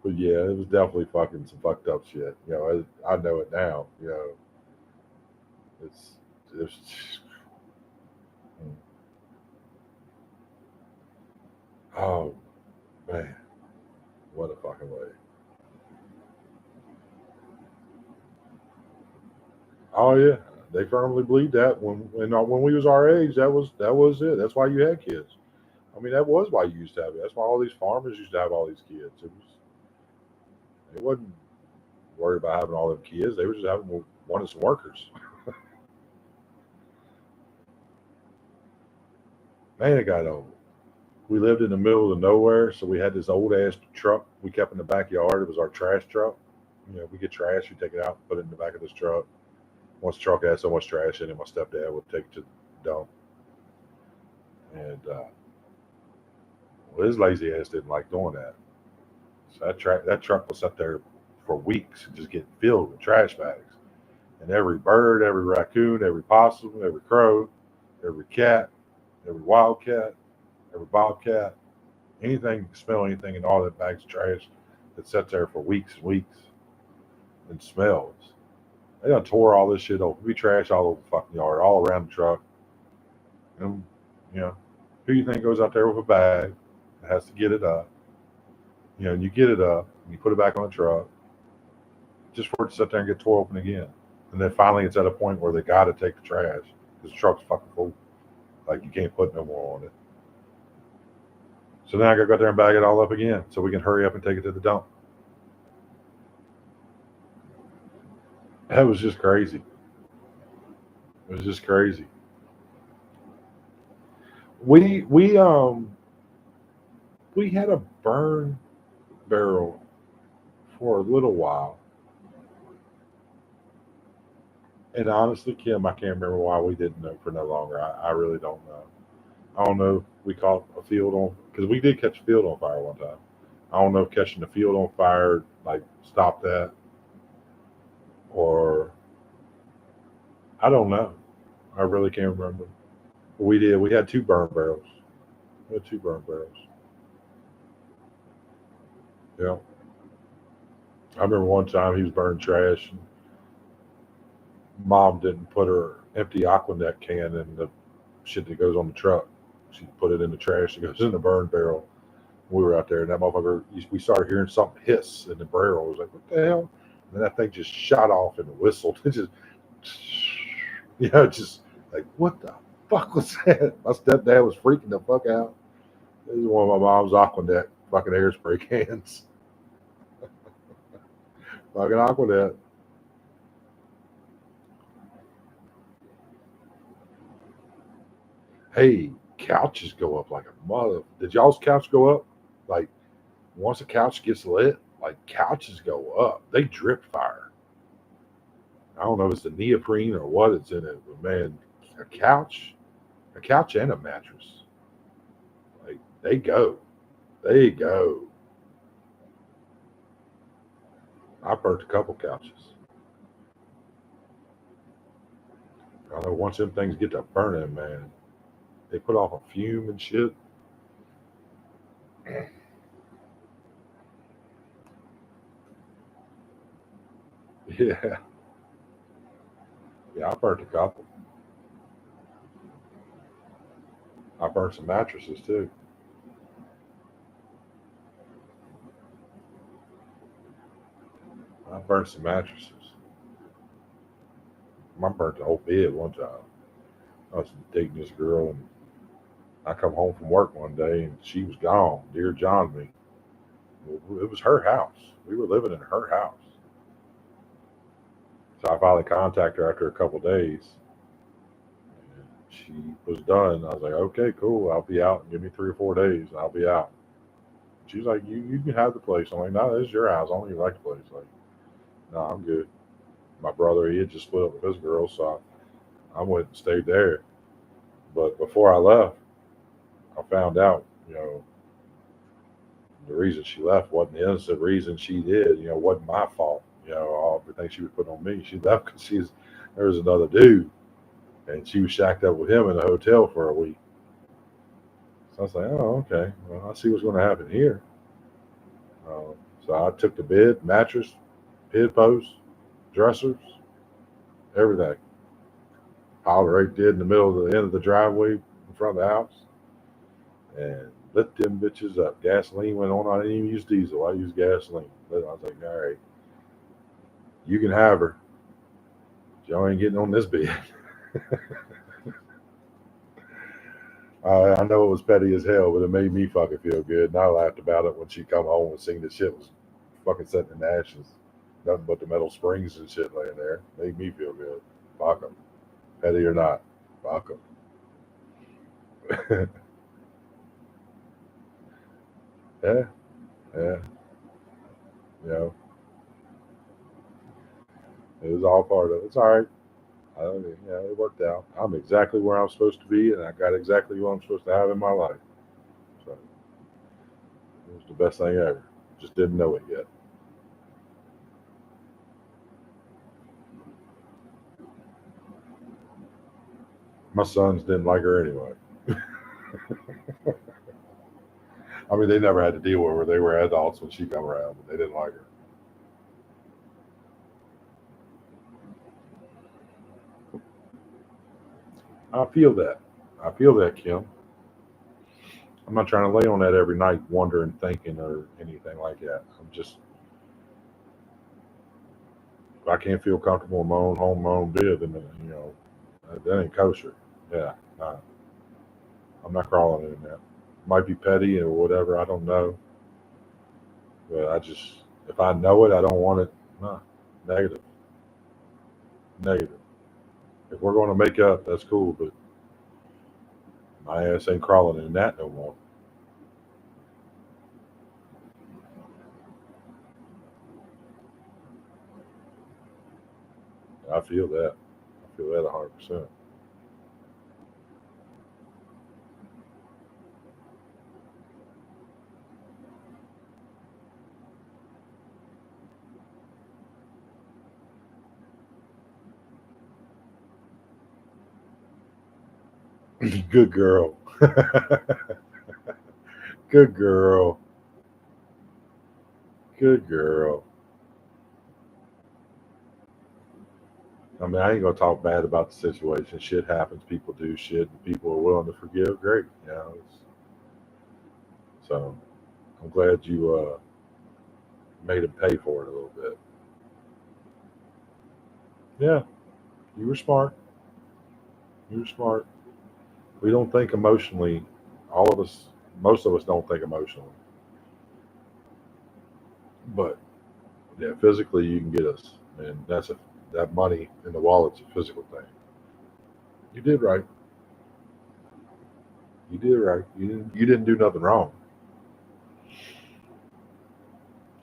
But yeah, it was definitely fucking some fucked up shit. I know it now. It's oh man, what a fucking way. Oh yeah, they firmly believed that when we was our age, that was it. That's why you had kids. I mean, that was why you used to have it. That's why all these farmers used to have all these kids. They wasn't worried about having all them kids. They were just having wanting some workers. Man, it got old. We lived in the middle of nowhere, so we had this old ass truck we kept in the backyard. It was our trash truck. We get trash, we take it out, put it in the back of this truck. Once the truck had so much trash in it, my stepdad would take it to the dump. And well, his lazy ass didn't like doing that. So that truck was up there for weeks, just getting filled with trash bags. And every bird, every raccoon, every possum, every crow, every cat, every wildcat, every bobcat, anything, smell anything in all that bags of trash that sat there for weeks and weeks and smells. They done tore all this shit open. We trash all over the fucking yard, all around the truck. And, you know, who you think goes out there with a bag that has to get it up? And you get it up, and you put it back on the truck, just for it to sit there and get tore open again. And then finally it's at a point where they got to take the trash because the truck's fucking full. Like, you can't put no more on it. So now I got to go out there and bag it all up again so we can hurry up and take it to the dump. That was just crazy. It was just crazy. We had a burn barrel for a little while, and honestly, Kim, I can't remember why we didn't know for no longer. I really don't know. I don't know if we caught a field on because we did catch a field on fire one time. I don't know if catching the field on fire like stopped that or I don't know. I really can't remember. We did. We had two burn barrels. We had two burn barrels. Yeah. I remember one time he was burning trash. And Mom didn't put her empty Aquanet can in the shit that goes on the truck. She put it in the trash that goes in the burn barrel. We were out there, and that motherfucker, we started hearing something hiss in the barrel. I was like, what the hell? And then that thing just shot off and whistled. It just, just like, what the fuck was that? My stepdad was freaking the fuck out. This is one of my mom's Aquanet fucking hairspray cans. Fucking Aquanet. Hey, couches go up like a mother. Did y'all's couch go up? Like, once a couch gets lit, like couches go up. They drip fire. I don't know if it's the neoprene or what it's in it, but man, a couch, a couch and a mattress, like they go, they go. I burnt a couple couches. I know once them things get to burning, man, they put off a fume and shit. Yeah, yeah, I burnt a couple. I burnt some mattresses too. I burnt some mattresses. I burnt the whole bed one time. I was dating this girl, and I come home from work one day, and she was gone. Dear John, me. It was her house. We were living in her house. So I finally contacted her after a couple of days. And she was done. I was like, okay, cool. I'll be out. Give me 3 or 4 days. And I'll be out. She's like, you can have the place. I'm like, no, this is your house. I don't even like the place. Like, no, I'm good. My brother, he had just split up with his girl, so I went and stayed there. But before I left, I found out, the reason she left wasn't the innocent reason she did. Wasn't my fault. All everything she was putting on me. She left because there was another dude, and she was shacked up with him in a hotel for a week. So I was like, oh, okay. Well, I see what's going to happen here. So I took the bed, mattress, bedpost, dressers, everything. Piled it right there in the middle of the end of the driveway in front of the house, and lit them bitches up. Gasoline went on. I didn't even use diesel. I used gasoline. I was like, all right, you can have her. Y'all ain't getting on this bed. I know it was petty as hell, but it made me fucking feel good. And I laughed about it when she come home and seen the shit was fucking set in ashes. Nothing but the metal springs and shit laying there. Made me feel good. Fuck them. Petty or not. Fuck them. Yeah, yeah. You know, it was all part of it. It's all right. It worked out. I'm exactly where I'm supposed to be, and I got exactly what I'm supposed to have in my life. So it was the best thing ever. Just didn't know it yet. My sons didn't like her anyway. I mean, they never had to deal with her. They were adults when she come around, but they didn't like her. I feel that. I feel that, Kim. I'm not trying to lay on that every night, wondering, thinking, or anything like that. I'm just, if I can't feel comfortable in my own home, my own bed, then that ain't kosher. Yeah, nah, I'm not crawling in that. Might be petty or whatever. I don't know, but if I know it, I don't want it. Nah, negative, negative. If we're going to make up, that's cool, but my ass ain't crawling in that no more. I feel that. I feel that 100%. Good girl. Good girl. Good girl. I mean, I ain't gonna talk bad about the situation. Shit happens. People do shit, and people are willing to forgive. Great, so I'm glad you made him pay for it a little bit. Yeah, you were smart. You were smart. We don't think emotionally. All of us, most of us, don't think emotionally. But yeah, physically, you can get us, and that money in the wallet's a physical thing. You did right. You did right. You didn't do nothing wrong.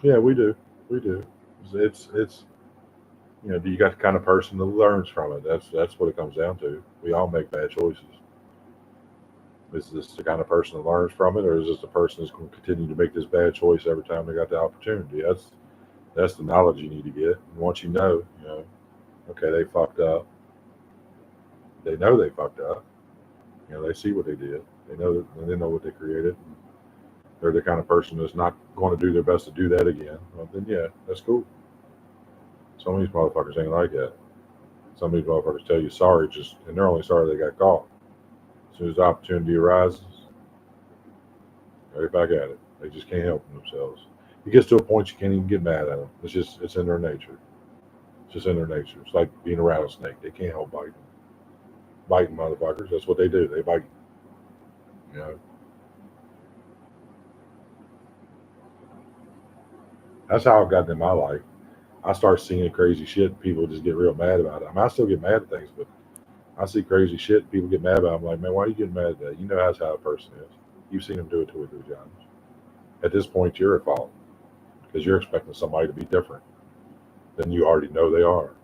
Yeah, we do. We do. It's do you got the kind of person that learns from it? That's what it comes down to. We all make bad choices. Is this the kind of person that learns from it, or is this the person that's going to continue to make this bad choice every time they got the opportunity? That's the knowledge you need to get. And once okay, they fucked up. They know they fucked up. They see what they did. They know what they created. They're the kind of person that's not going to do their best to do that again. Well, then yeah, that's cool. Some of these motherfuckers ain't like that. Some of these motherfuckers tell you sorry, and they're only sorry they got caught. As soon as the opportunity arises, right back at it. They just can't help themselves. It gets to a point you can't even get mad at them. It's in their nature. It's just in their nature. It's like being a rattlesnake. They can't help biting motherfuckers. That's what they do. They bite. You know. That's how I got in my life. I start seeing crazy shit. People just get real mad about it. I mean, I still get mad at things, but I see crazy shit. People get mad about it. I'm like, man, why are you getting mad at that? You know that's how a person is. You've seen them do it 2 or 3 times. At this point, you're at fault because you're expecting somebody to be different than you already know they are.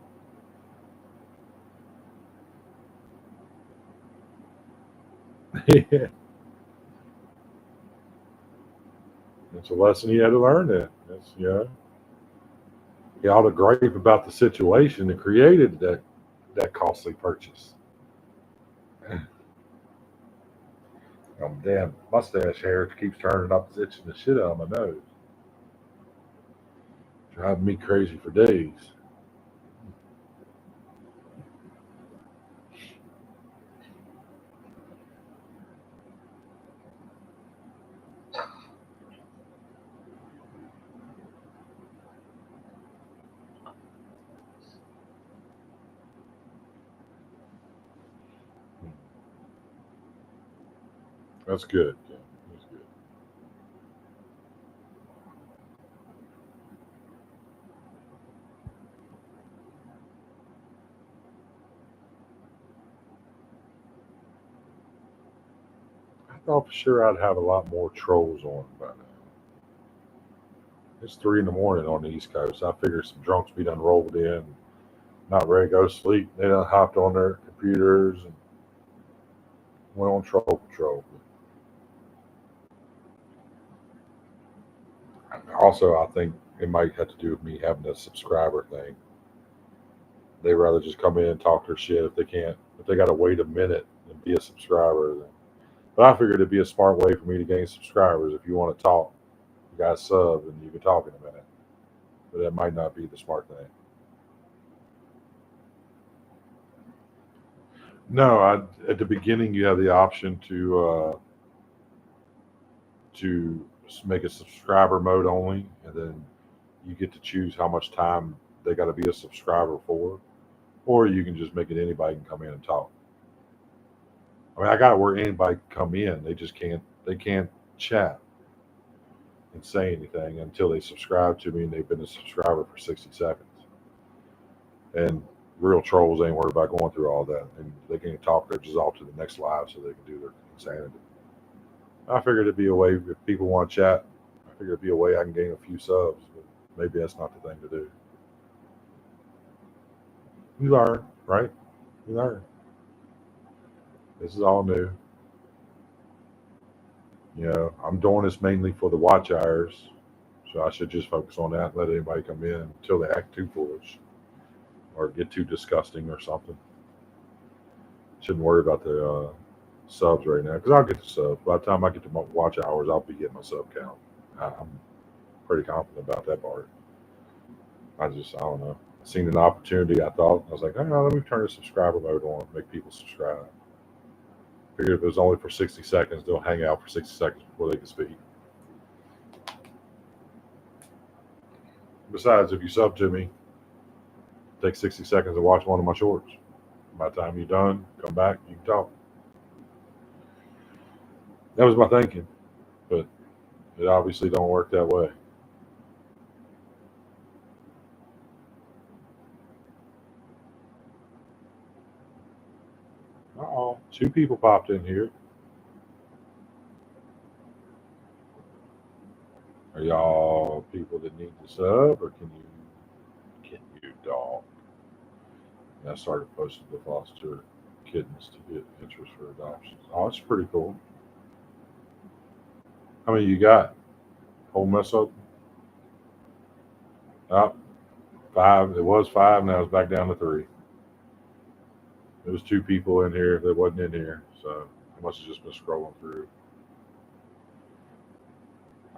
It's a lesson you had to learn. That it's all the gripe about the situation that created that costly purchase. Damn mustache hair keeps turning up, it's itching the shit out of my nose, driving me crazy for days. That's good. Yeah, that's good. I thought for sure I'd have a lot more trolls on by now. It's 3 in the morning on the East Coast. I figured some drunks be done rolled in, not ready to go to sleep. They done hopped on their computers and went on troll patrol. Also, I think it might have to do with me having a subscriber thing. They rather just come in and talk their shit if they can't. If they got to wait a minute and be a subscriber. But I figured it'd be a smart way for me to gain subscribers. If you want to talk, you got a sub and you can talk in a minute. But that might not be the smart thing. No, at the beginning you have the option to make a subscriber mode only, and then you get to choose how much time they got to be a subscriber for, or you can just make it anybody can come in and talk. I mean, I got it where anybody can come in. They can't chat and say anything until they subscribe to me and they've been a subscriber for 60 seconds. And real trolls ain't worried about going through all that. And they can talk their just off to the next live so they can do their insanity. I figured it'd be a way if people want to chat. I figured it'd be a way I can gain a few subs, but maybe that's not the thing to do. You learn, right? You learn. This is all new. I'm doing this mainly for the watch hours, so I should just focus on that and let anybody come in until they act too foolish or get too disgusting or something. Shouldn't worry about the subs right now because I'll get the subs. By the time I get to my watch hours, I'll be getting my sub count. I'm pretty confident about that part. I don't know. Seen an opportunity, I thought. I was like, oh, let me turn the subscriber mode on, make people subscribe. Figured if it was only for 60 seconds, they'll hang out for 60 seconds before they can speak. Besides, if you sub to me, take 60 seconds to watch one of my shorts. By the time you're done, come back, you can talk. That was my thinking, but it obviously don't work that way. Uh-oh, 2 people popped in here. Are y'all people that need to sub, or can you dog? And I started posting the foster kittens to get interest for adoptions. Oh, it's pretty cool. How many you got? Whole mess up? Oh, 5. It was 5, now it's back down to 3. There was 2 people in here that wasn't in here, so I must have just been scrolling through.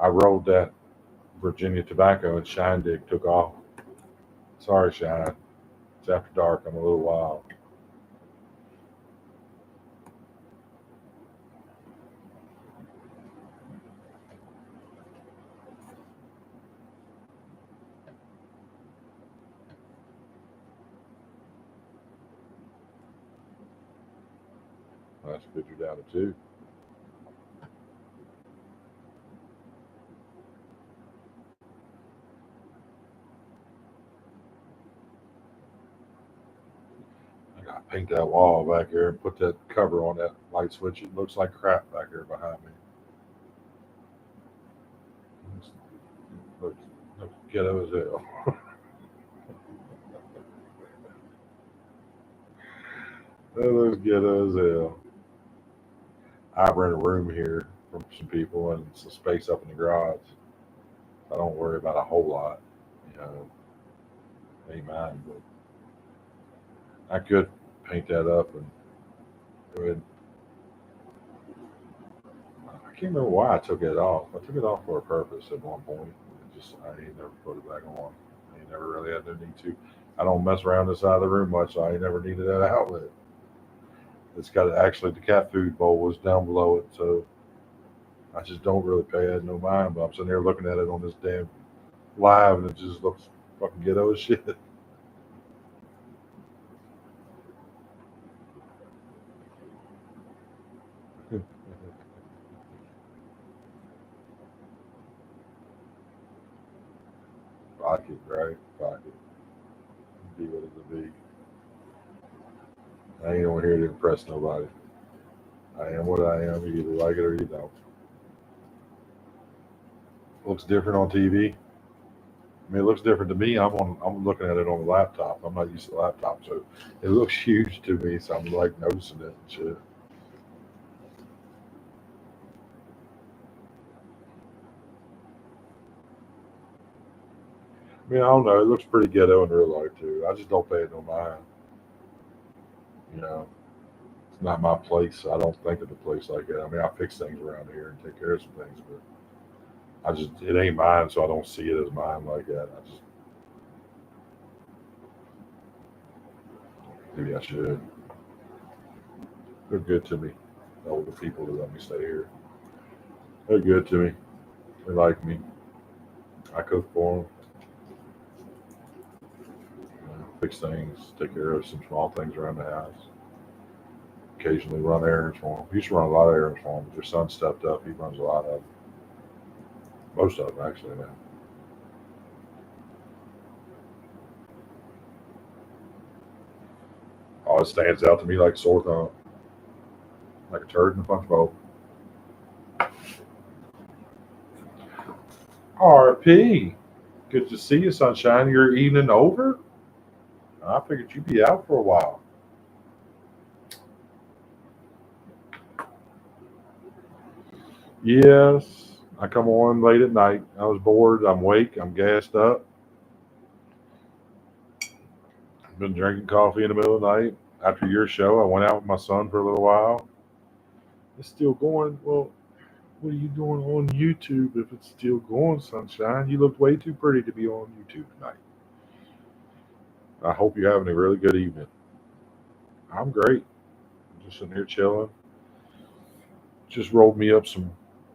I rolled that Virginia tobacco and Shine Dig took off. Sorry, Shine. It's after dark. I'm a little wild. That's good you're down to two. I gotta paint that wall back here and put that cover on that light switch. It looks like crap back here behind me. Looks, looks ghetto as hell. That looks ghetto as hell. I rent a room here from some people and some space up in the garage. I don't worry about a whole lot. You know, ain't mine, but I could paint that up and go ahead. I can't remember why I took it off. I took it off for a purpose at one point. I ain't never put it back on. I ain't never really had no need to. I don't mess around this side of the room much, so I ain't never needed that outlet. It's got actually the cat food bowl was down below it, so I just don't really pay it no mind. But I'm sitting there looking at it on this damn live, and it just looks fucking ghetto as shit. Pocket, right? Pocket. Be what it be. I ain't on here to impress nobody. I am what I am. You either like it or you don't. Looks different on TV. I mean, it looks different to me. I'm looking at it on the laptop. I'm not used to the laptop, so it looks huge to me. So I'm like noticing it and shit. I mean, I don't know. It looks pretty ghetto in real life too. I just don't pay it no mind. You know, it's not my place. I don't think of the place like that. I mean, I fix things around here and take care of some things, but I just it ain't mine, so I don't see it as mine like that. I just maybe I should. They're good to me. All the people that let me stay here, they're good to me. They like me. I cook for them. You know, fix things, take care of some small things around the house. Occasionally run errands for them. He used to run a lot of errands for them, but their son stepped up. He runs a lot of them. Most of them, actually, now. Always stands out to me like a sore thumb, like a turd in a punch bowl. RP, good to see you, sunshine. Your evening over? I figured you'd be out for a while. Yes, I come on late at night. I was bored. I'm awake. I'm gassed up. Been drinking coffee in the middle of the night. After your show, I went out with my son for a little while. It's still going. Well, what are you doing on YouTube if it's still going, sunshine? You look way too pretty to be on YouTube tonight. I hope you're having a really good evening. I'm great. Just sitting here chilling. Just rolled me up some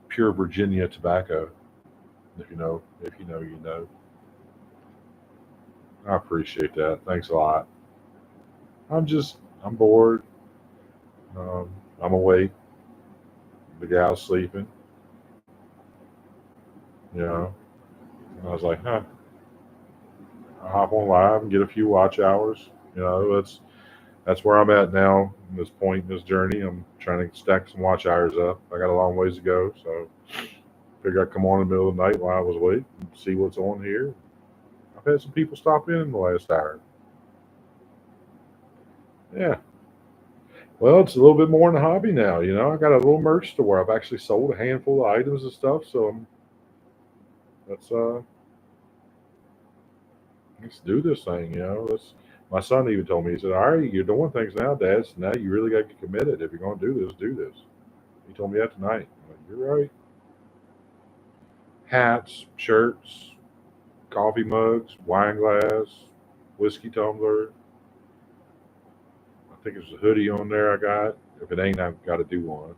pure Virginia tobacco. If you know, you know. I appreciate that. Thanks a lot. I'm bored. I'm awake. The gal's sleeping. You know, and I was like, huh. I'll hop on live and get a few watch hours. You know, that's where I'm at now. In this point in this journey, I'm trying to stack some watch hours up. I got a long ways to go, so figure I'd come on in the middle of the night while I was awake and see what's on here. I've had some people stop in the last hour. Yeah. Well, it's a little bit more than a hobby now. You know, I got a little merch store. I've actually sold a handful of items and stuff. So let's let's do this thing. You know, let's. My son even told me, he said, "All right, you're doing things now, Dad. So now you really got to get committed. If you're going to do this, do this." He told me that tonight. I'm like, you're right. Hats, shirts, coffee mugs, wine glass, whiskey tumbler. I think there's a hoodie on there I got. If it ain't, I've got to do one.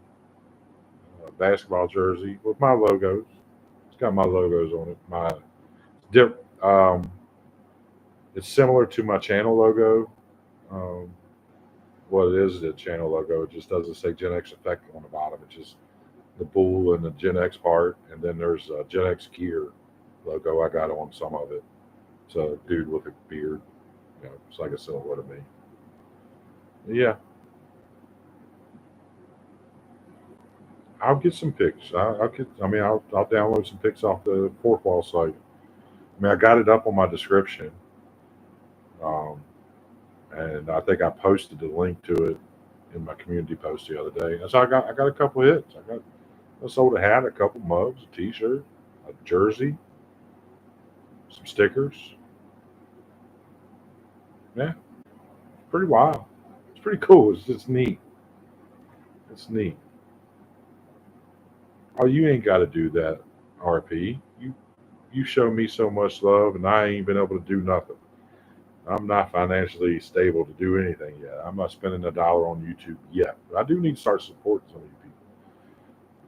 A basketball jersey with my logos. It's got my logos on it. My dip. It's similar to my channel logo. Um, what it is, the channel logo. It just doesn't say Gen X Effect on the bottom. It's just the bull and the Gen X part, and then there's a Gen X Gear logo I got on some of it. It's a dude with a beard. It's like a silhouette of me. Yeah, I'll get some pics. I'll get. I mean, I'll download some pics off the fourth wall site. I mean, I got it up on my description, um, and I think I posted the link to it in my community post the other day. And so I got a couple of hits. I sold a hat, a couple mugs, a T-shirt, a jersey, some stickers. Yeah, it's pretty wild. It's pretty cool. It's just neat. It's neat. Oh, you ain't got to do that, RP. You show me so much love, and I ain't been able to do nothing. I'm not financially stable to do anything yet. I'm not spending a dollar on YouTube yet. But I do need to start supporting some of you people.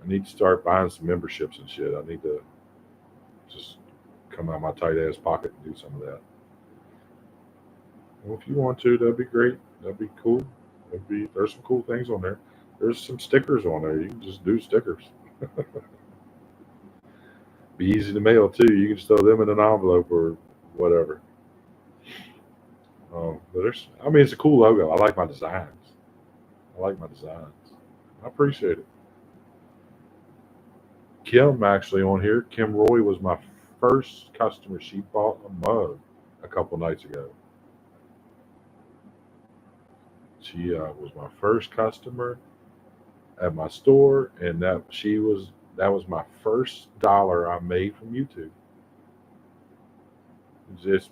I need to start buying some memberships and shit. I need to just come out of my tight ass pocket and do some of that. Well, if you want to, that'd be great. That'd be cool. There's some cool things on there. There's some stickers on there. You can just do stickers. Be easy to mail too. You can just throw them in an envelope or whatever. But I mean, it's a cool logo. I like my designs. I like my designs. I appreciate it. Kim actually on here. Kim Roy was my first customer. She bought a mug a couple nights ago. She was my first customer at my store, and that was my first dollar I made from YouTube. It's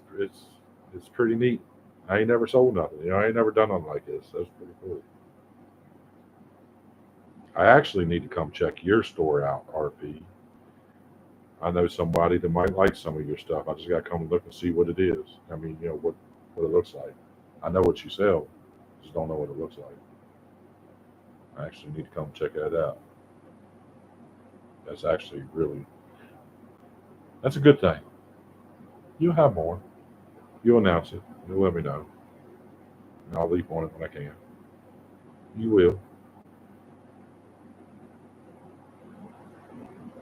pretty neat. I ain't never sold nothing. I ain't never done nothing like this. That's pretty cool. I actually need to come check your store out, RP. I know somebody that might like some of your stuff. I just got to come and look and see what it is. I mean, what it looks like. I know what you sell, just don't know what it looks like. I actually need to come check that out. That's actually that's a good thing. You'll have more. You'll announce it. You'll let me know. And I'll leap on it when I can. You will.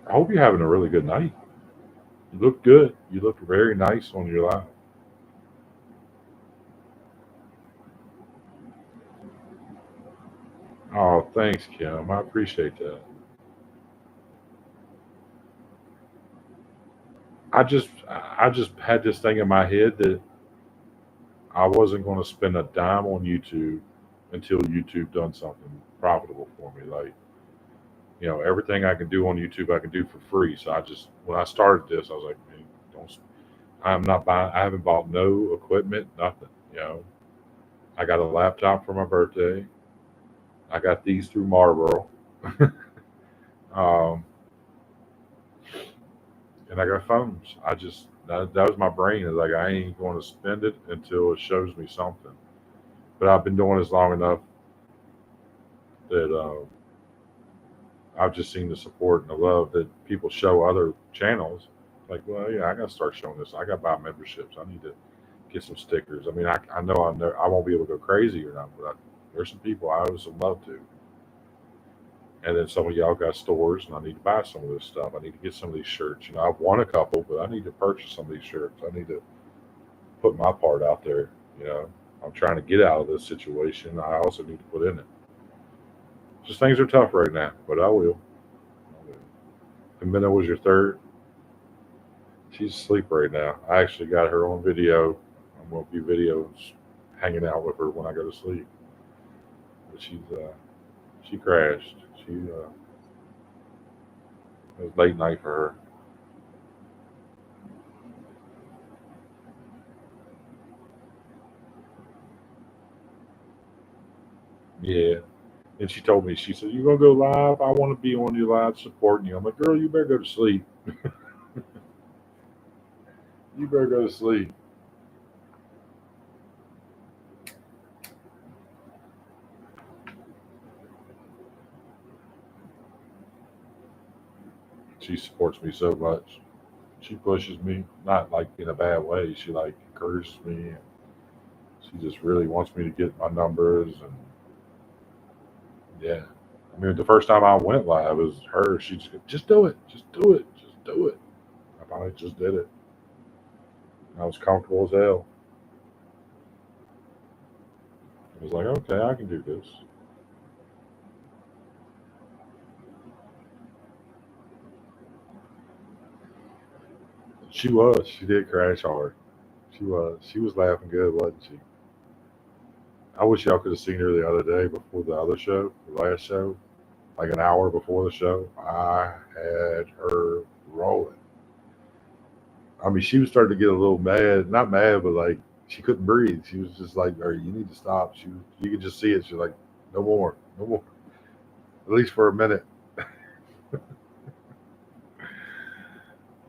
I hope you're having a really good night. You look good. You look very nice on your live. Oh, thanks, Kim. I appreciate that. I just had this thing in my head that I wasn't going to spend a dime on YouTube until YouTube done something profitable for me. Like, everything I can do on YouTube, I can do for free. So when I started this, I was like, man, don't. I'm not buying. I haven't bought no equipment, nothing. I got a laptop for my birthday. I got these through Marlboro, um, and I got phones. That was my brain. Is like I ain't going to spend it until it shows me something. But I've been doing this long enough that I've just seen the support and the love that people show other channels. Like, well, yeah, I got to start showing this. I got to buy memberships. I need to get some stickers. I mean, I won't be able to go crazy or not, but there's some people I owe some love to. And then some of y'all got stores, and I need to buy some of this stuff. I need to get some of these shirts. I've won a couple, but I need to purchase some of these shirts. I need to put my part out there. You know, I'm trying to get out of this situation. I also need to put in it. Just things are tough right now, but I will. I will. And Minna was your third. She's asleep right now. I actually got her on video. I'm going to be videos hanging out with her when I go to sleep. But she crashed. It was late night for her. Yeah. And she told me, she said, "You gonna go live? I want to be on your live supporting you." I'm like, "Girl, you better go to sleep. You better go to sleep." She supports me so much. She pushes me, not like in a bad way. She like encourages me. And she just really wants me to get my numbers, and Yeah. I mean, the first time I went live, it was her. She just do it. Just do it. Just do it. I finally just did it. I was comfortable as hell. I was like, okay, I can do this. She was. She did crash hard. She was. She was laughing good, wasn't she? I wish y'all could have seen her the other day before the other show, the last show, like an hour before the show. I had her rolling. I mean, she was starting to get a little mad. Not mad, but like she couldn't breathe. She was just like, "All right, you need to stop." You could just see it. She's like, "No more, no more." At least for a minute.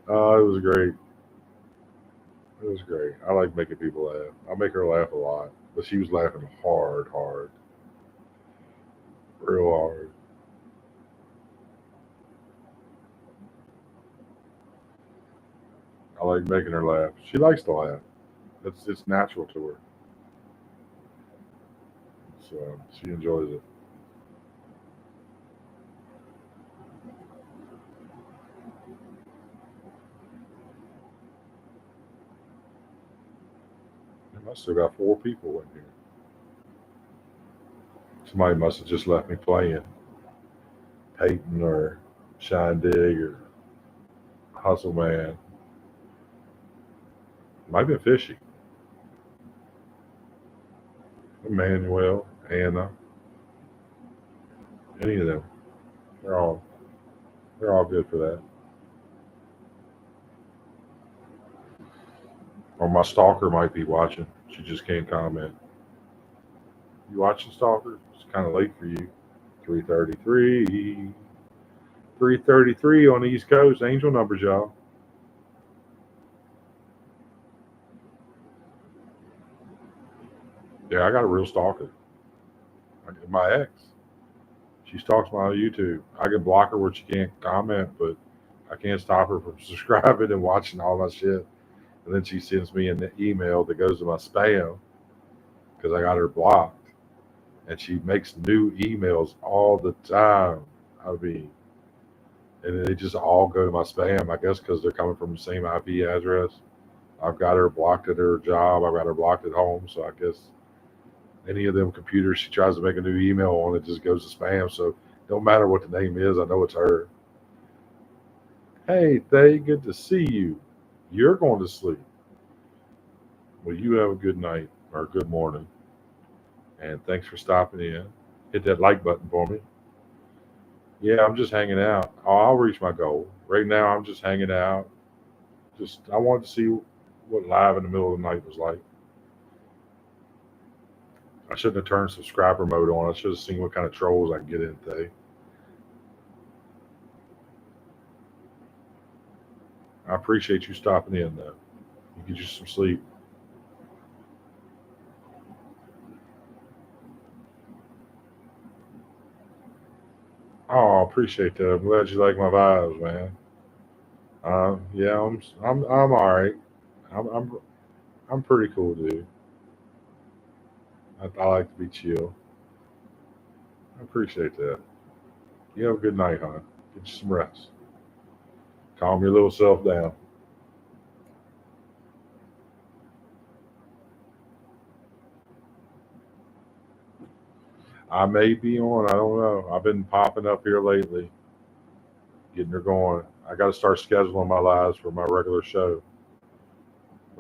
It was great. It was great. I like making people laugh. I make her laugh a lot, but she was laughing hard, hard, real hard. I like making her laugh. She likes to laugh. It's natural to her, so she enjoys it. I still got 4 people in here. Somebody must have just left me playing Peyton or Shine Dig or Hustle Man. Might be Fishy, Emmanuel, Anna, any of them. They're all they're all good for that. Or my stalker might be watching. She just can't comment. You watching Stalker? It's kind of late for you. 3:33. 3:33 on the East Coast. Angel numbers, y'all. Yeah, I got a real stalker. My ex. She stalks my YouTube. I can block her where she can't comment, but I can't stop her from subscribing and watching all my shit. And then she sends me an email that goes to my spam because I got her blocked. And she makes new emails all the time. I mean, and they just all go to my spam, I guess, because they're coming from the same IP address. I've got her blocked at her job. I've got her blocked at home. So I guess any of them computers she tries to make a new email on, it just goes to spam. So don't matter what the name is, I know it's her. Hey, Thay, good to see you. You're going to sleep. Well, you have a good night or good morning. And thanks for stopping in. Hit that like button for me. Yeah, I'm just hanging out. I'll reach my goal. Right now, I'm just hanging out. Just I wanted to see what live in the middle of the night was like. I shouldn't have turned subscriber mode on. I should have seen what kind of trolls I can get in today. I appreciate you stopping in, though. You get you some sleep. Oh, I appreciate that. I'm glad you like my vibes, man. Yeah, I'm all right. I'm I'm I'm pretty cool, dude. I like to be chill. I appreciate that. You have a good night, hon. Get you some rest. Calm your little self down. I may be on. I don't know. I've been popping up here lately, getting her going. I got to start scheduling my lives for my regular show.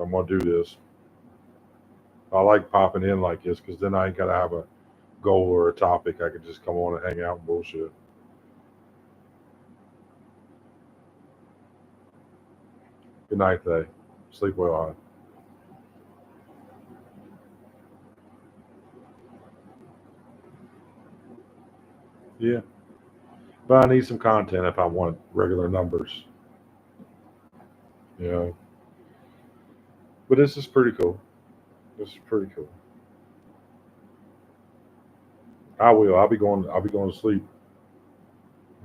I'm gonna do this. I like popping in like this because then I ain't gotta have a goal or a topic. I can just come on and hang out and bullshit. Good night, Thay. Sleep well, hon. Yeah, but I need some content if I want regular numbers. You know, but this is pretty cool. This is pretty cool. I will. I'll be going. I'll be going to sleep.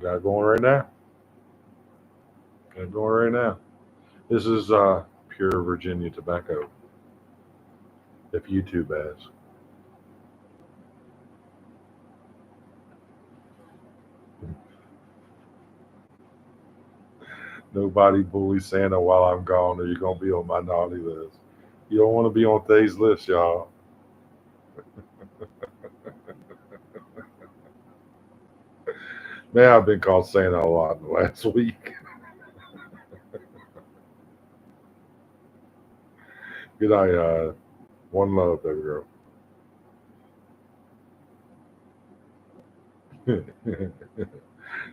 Got it going right now. Got it going right now. This is pure Virginia tobacco. If YouTube has. Nobody bully Santa while I'm gone, or you're gonna be on my naughty list. You don't want to be on Thay's list, y'all. Man, I've been called Santa a lot in the last week. Good night. One love, baby girl.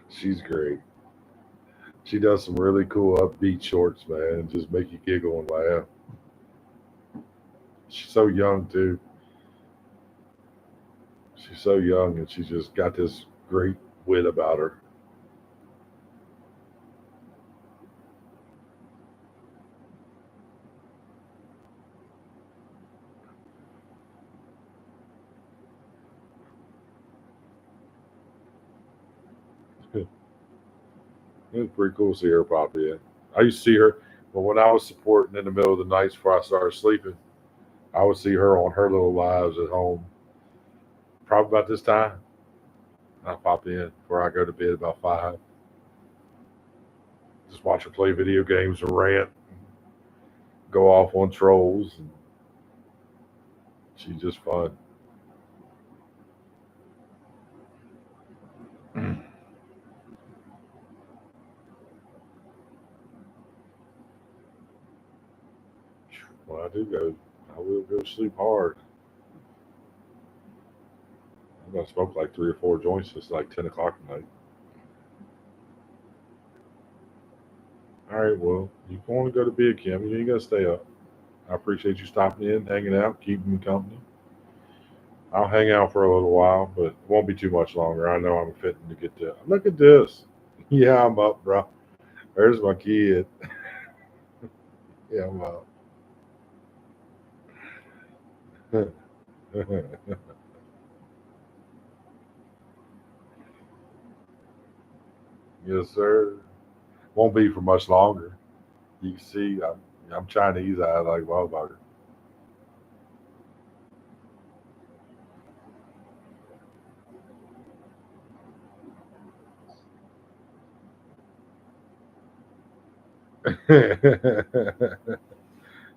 She's great. She does some really cool upbeat shorts, man, and just make you giggle and laugh. She's so young too. She's so young, and she's just got this great wit about her. It was pretty cool to see her pop in. I used to see her, but when I was supporting in the middle of the nights before I started sleeping, I would see her on her little lives at home. Probably about this time, I pop in before I go to bed about 5. Just watch her play video games and rant, go off on trolls, and she's just fun. When I do go, I will go sleep hard. I'm gonna smoke like 3 or 4 joints. It's like 10 o'clock at night. All right, well, you want to go to bed, Kim? You ain't gotta stay up. I appreciate you stopping in, hanging out, keeping me company. I'll hang out for a little while, but it won't be too much longer. I know I'm fitting to get there. Look at this. Yeah, I'm up, bro. There's my kid. Yeah, I'm up. Yes, sir. Won't be for much longer. You can see I'm Chinese. I like motherfucker.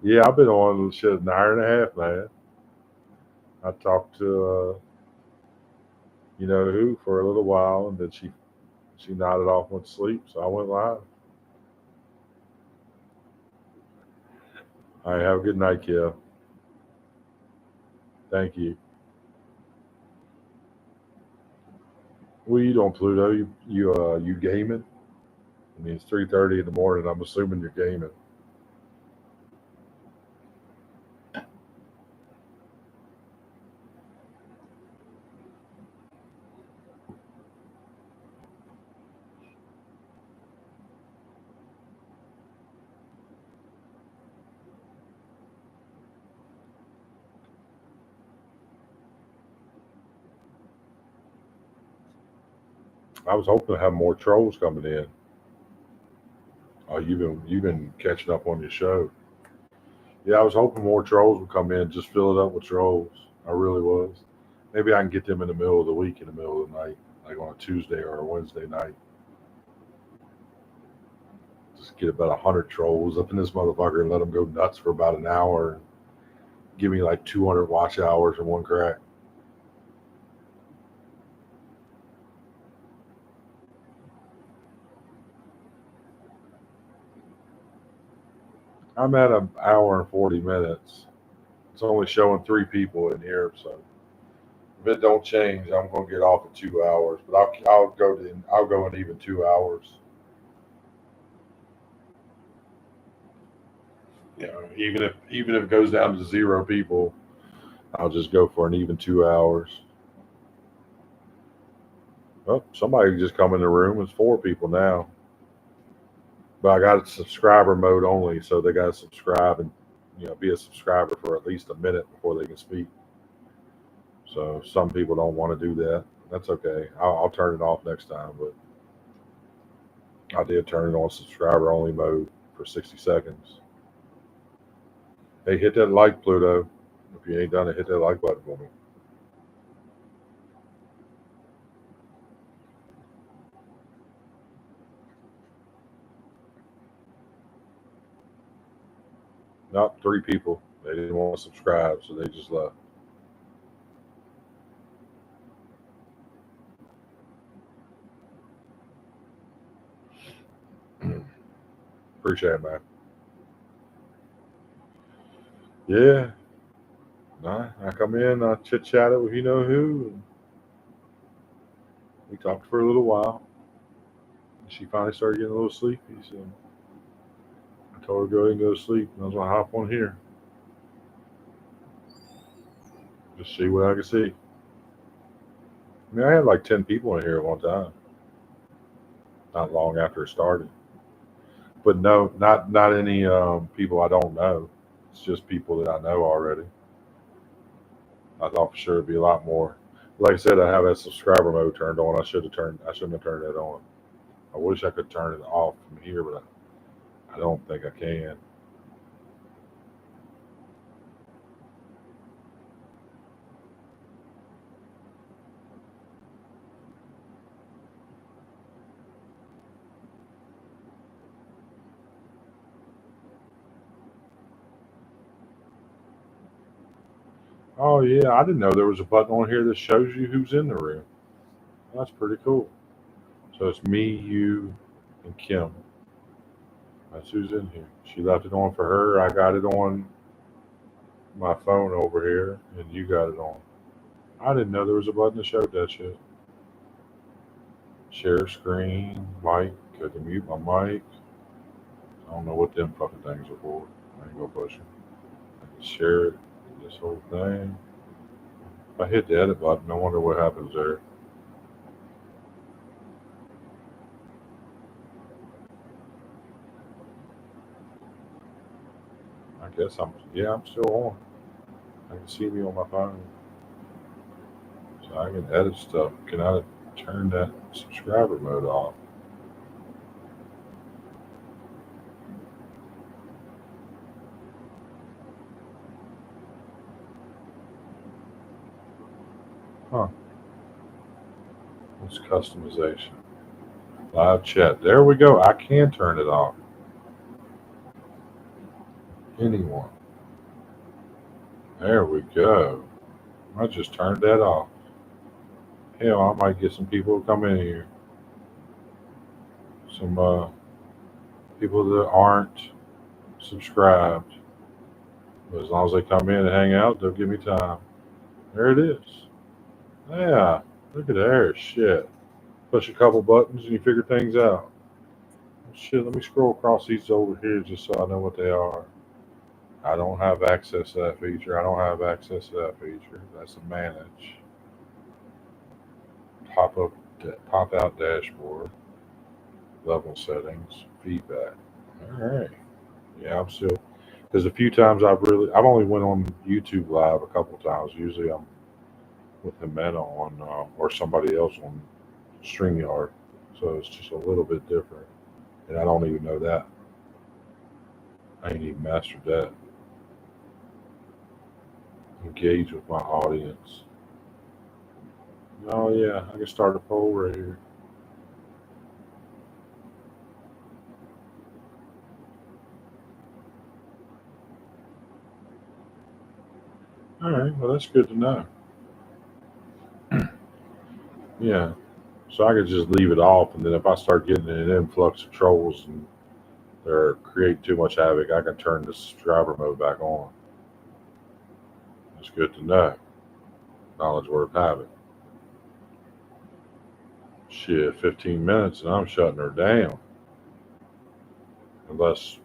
Yeah, I've been on shit an hour and a half, man. I talked to you know who for a little while, and then she nodded off, went to sleep, so I went live. All right, have a good night, Kill. Thank you. What are you doing, Pluto? You gaming? I mean, it's 3:30 in the morning. I'm assuming you're gaming. I was hoping to have more trolls coming in. Oh, you've been catching up on your show. Yeah, I was hoping more trolls would come in. Just fill it up with trolls. I really was. Maybe I can get them in the middle of the week, in the middle of the night, like on a Tuesday or a Wednesday night. Just get about 100 trolls up in this motherfucker and let them go nuts for about an hour. Give me like 200 watch hours in one crack. I'm at an hour and 40 minutes. It's only showing 3 people in here, so if it don't change, I'm gonna get off at 2 hours. But I'll go in even 2 hours. You know, even if it goes down to 0 people, I'll just go for an even 2 hours. Oh, somebody just come in the room. It's 4 people now. But I got it subscriber mode only, so they got to subscribe and be a subscriber for at least a minute before they can speak. So some people don't want to do that. That's okay. I'll turn it off next time. But I did turn it on subscriber only mode for 60 seconds. Hey, hit that like, Pluto. If you ain't done it, hit that like button for me. Not 3 people. They didn't want to subscribe, so they just left. Appreciate it, man. Yeah. Nah, I come in, I chit chatted with you know who. And we talked for a little while. She finally started getting a little sleepy, so I told her to go ahead and go to sleep. And I was gonna hop on here, just see what I could see. I mean, I had like 10 people in here at one time, not long after it started. But no, not any people I don't know. It's just people that I know already. I thought for sure it'd be a lot more. Like I said, I have that subscriber mode turned on. I shouldn't have turned that on. I wish I could turn it off from here, but I don't think I can. Oh yeah, I didn't know there was a button on here that shows you who's in the room. That's pretty cool. So it's me, you, and Kim. That's who's in here. She left it on for her. I got it on my phone over here, and you got it on. I didn't know there was a button that showed that shit. Share screen, mic. I can mute my mic. I don't know what them fucking things are for. I ain't gonna push them. I can share it. This whole thing. If I hit the edit button, I wonder what happens there. I guess I'm still on. I can see me on my phone. So I can edit stuff. Can I turn that subscriber mode off? Huh. It's customization. Live chat. There we go. I can turn it off. Anyone. There we go. I just turned that off. Hell, I might get some people to come in here. Some people that aren't subscribed. But as long as they come in and hang out, they'll give me time. There it is. Yeah. Look at there. Shit. Push a couple buttons and you figure things out. Shit, let me scroll across these over here just so I know what they are. I don't have access to that feature. I don't have access to that feature. That's a manage. Pop up, pop out dashboard, level settings, feedback. All right. Yeah, I'm still because a few times I've only went on YouTube live a couple times. Usually I'm with Jimena on or somebody else on StreamYard, so it's just a little bit different. And I don't even know that. I ain't even mastered that. Engage with my audience. Oh yeah, I can start a poll right here. All right, well that's good to know. Yeah, so I could just leave it off, and then if I start getting an influx of trolls and they're creating too much havoc, I can turn the subscriber mode back on. That's good to know. Knowledge worth having. Shit, 15 minutes and I'm shutting her down. Unless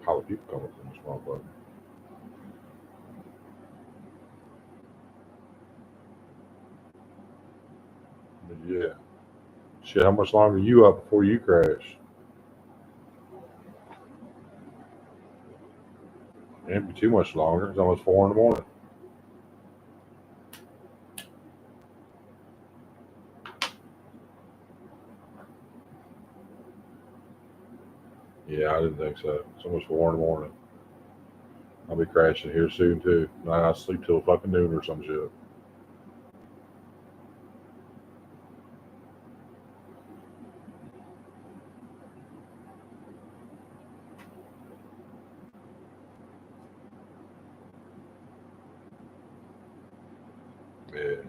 how the people come up from this motherfucker. But yeah. Shit, how much longer are you up before you crash? It ain't be too much longer. It's almost 4 in the morning. Yeah, I didn't think so. It's almost 4 in the morning. I'll be crashing here soon too. I gotta sleep till fucking noon or some shit. Yeah.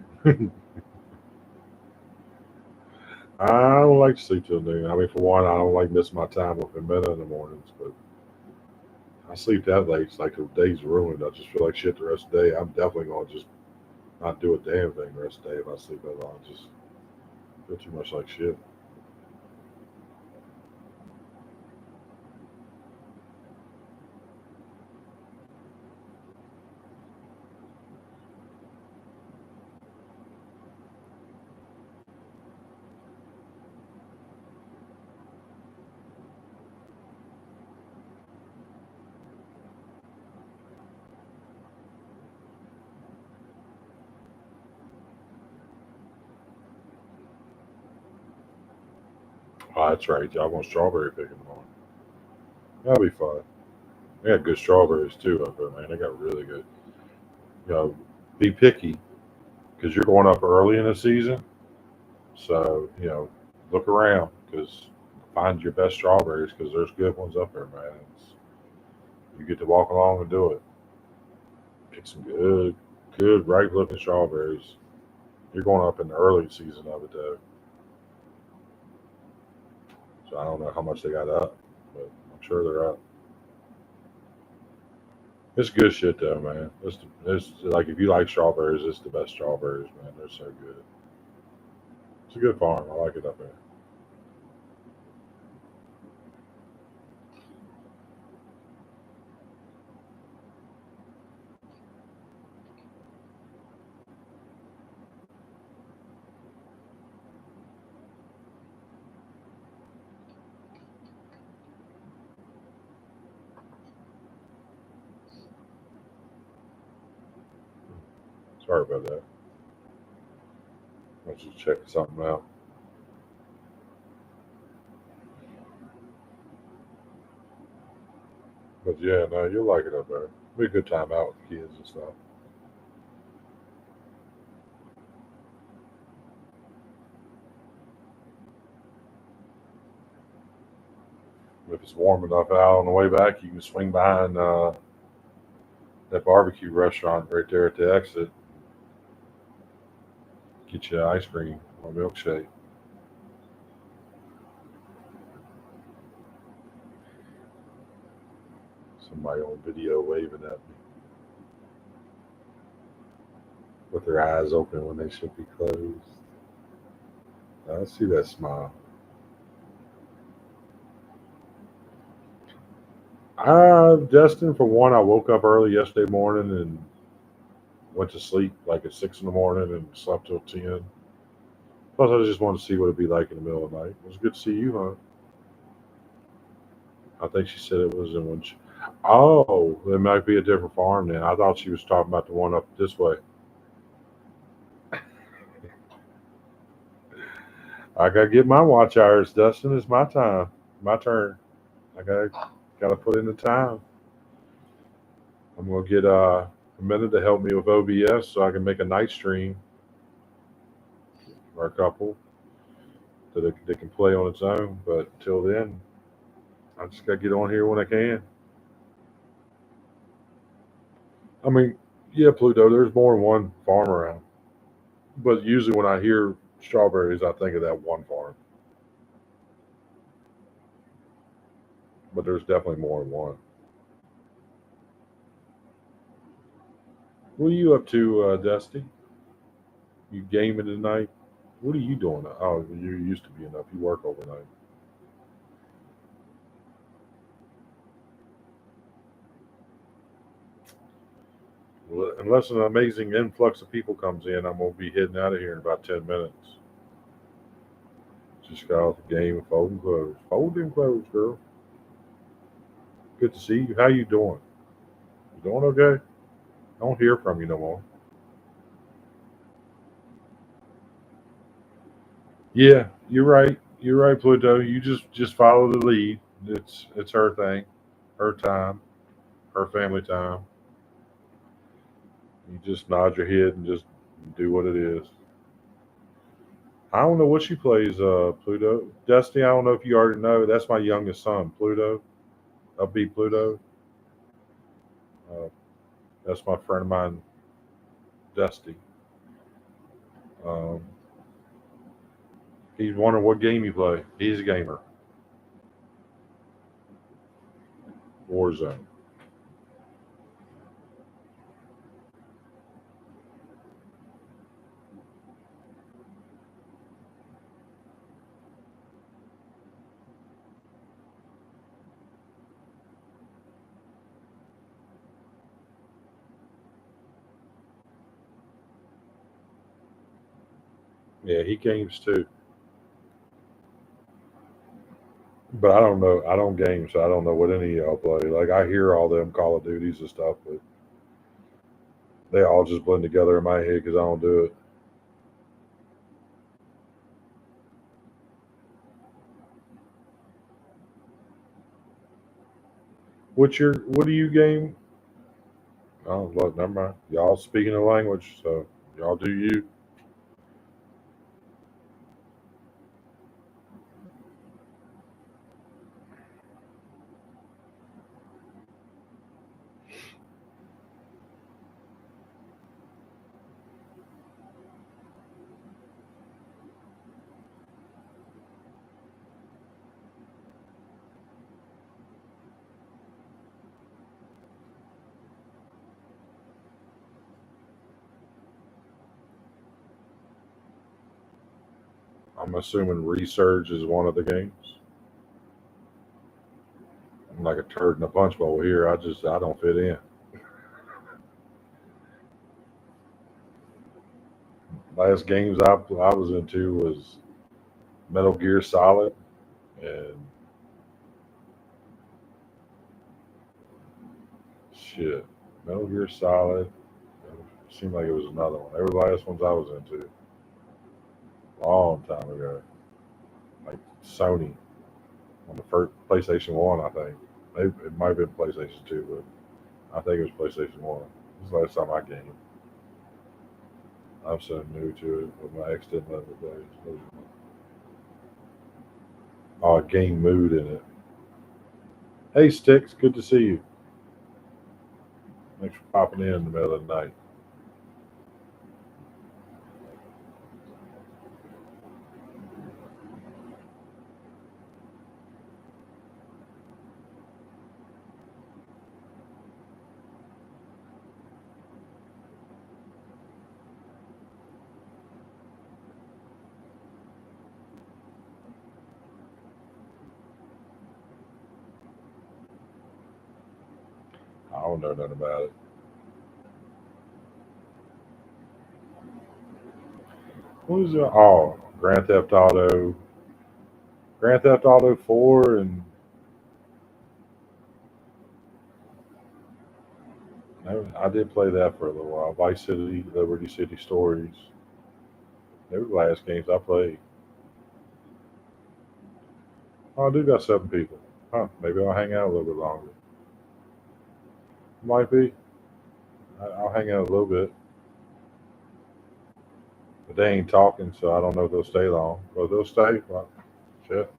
I don't like to sleep till noon. I mean, for one, I don't like missing my time up in bed in the mornings, but I sleep that late. It's like the day's ruined. I just feel like shit the rest of the day. I'm definitely going to just not do a damn thing the rest of the day if I sleep that long. Just feel too much like shit. Oh, that's right. Y'all want strawberry picking tomorrow. That'll be fun. They got good strawberries too up there, man. They got really good. You know, be picky because you're going up early in the season. So, look around because find your best strawberries because there's good ones up there, man. You get to walk along and do it. Pick some good, ripe looking strawberries. You're going up in the early season of it, though. So I don't know how much they got up, but I'm sure they're up. It's good shit, though, man. It's like if you like strawberries, it's the best strawberries, man. They're so good. It's a good farm. I like it up there. Sorry about that. I was just checking something out. But yeah, no, you'll like it up there. Be a good time out with kids and stuff. If it's warm enough out on the way back, you can swing behind that barbecue restaurant right there at the exit. Get you an ice cream or milkshake. Somebody on video waving at me with their eyes open when they should be closed. I see that smile. Destin, for one, I woke up early yesterday morning and went to sleep like at 6 in the morning and slept till 10. Plus, I just wanted to see what it'd be like in the middle of the night. It was good to see you, huh? I think she said it was in one. Oh, it might be a different farm then. I thought she was talking about the one up this way. I gotta get my watch hours, Dustin. It's my time, my turn. I gotta put in the time. I'm gonna get a minute to help me with OBS so I can make a night stream or a couple that can play on its own. But till then, I just gotta get on here when I can. I mean, yeah, Pluto. There's more than one farm around, but usually when I hear strawberries, I think of that one farm. But there's definitely more than one. What are you up to, Dusty? You gaming tonight? What are you doing? Oh, you're used to being up. You work overnight. Well, unless an amazing influx of people comes in, I'm gonna be heading out of here in about 10 minutes. Just got off the game, folding clothes. Folding clothes, girl. Good to see you. How you doing? You doing okay? I don't hear from you no more. Yeah, you're right. You're right, Pluto. You just follow the lead. It's her thing, her time, her family time. You just nod your head and just do what it is. I don't know what she plays, Pluto. Dusty, I don't know if you already know. That's my youngest son, Pluto. Upbeat Pluto. Uh, that's my friend of mine, Dusty. Um, he's wondering what game you play. He's a gamer. Warzone. Yeah, he games too. But I don't know. I don't game, so I don't know what any of y'all play. Like I hear all them Call of Duties and stuff, but they all just blend together in my head because I don't do it. What do you game? Oh, look, never mind. Y'all speaking the language, so y'all do you. I'm assuming Resurge is one of the games. I'm like a turd in a punch bowl here. I don't fit in. Last games I was into was Metal Gear Solid and shit. Metal Gear Solid. It seemed like it was another one. They were the last ones I was into. Long time ago. Like Sony on the first PlayStation One, I think. Maybe it might have been PlayStation Two, but I think it was PlayStation One. This is the last time I gamed. I'm so new to it, but my ex didn't let me play. Oh, game mood in it. Hey, Sticks, good to see you. Thanks for popping in the middle of the night. I don't know nothing about it. What was it? Oh, Grand Theft Auto 4, and I did play that for a little while. Vice City, Liberty City Stories. They were the last games I played. Oh, I do got 7 people. Huh? Maybe I'll hang out a little bit longer. Might be. I'll hang out a little bit, but they ain't talking, so I don't know if they'll stay long. But if they'll stay. Well, shit.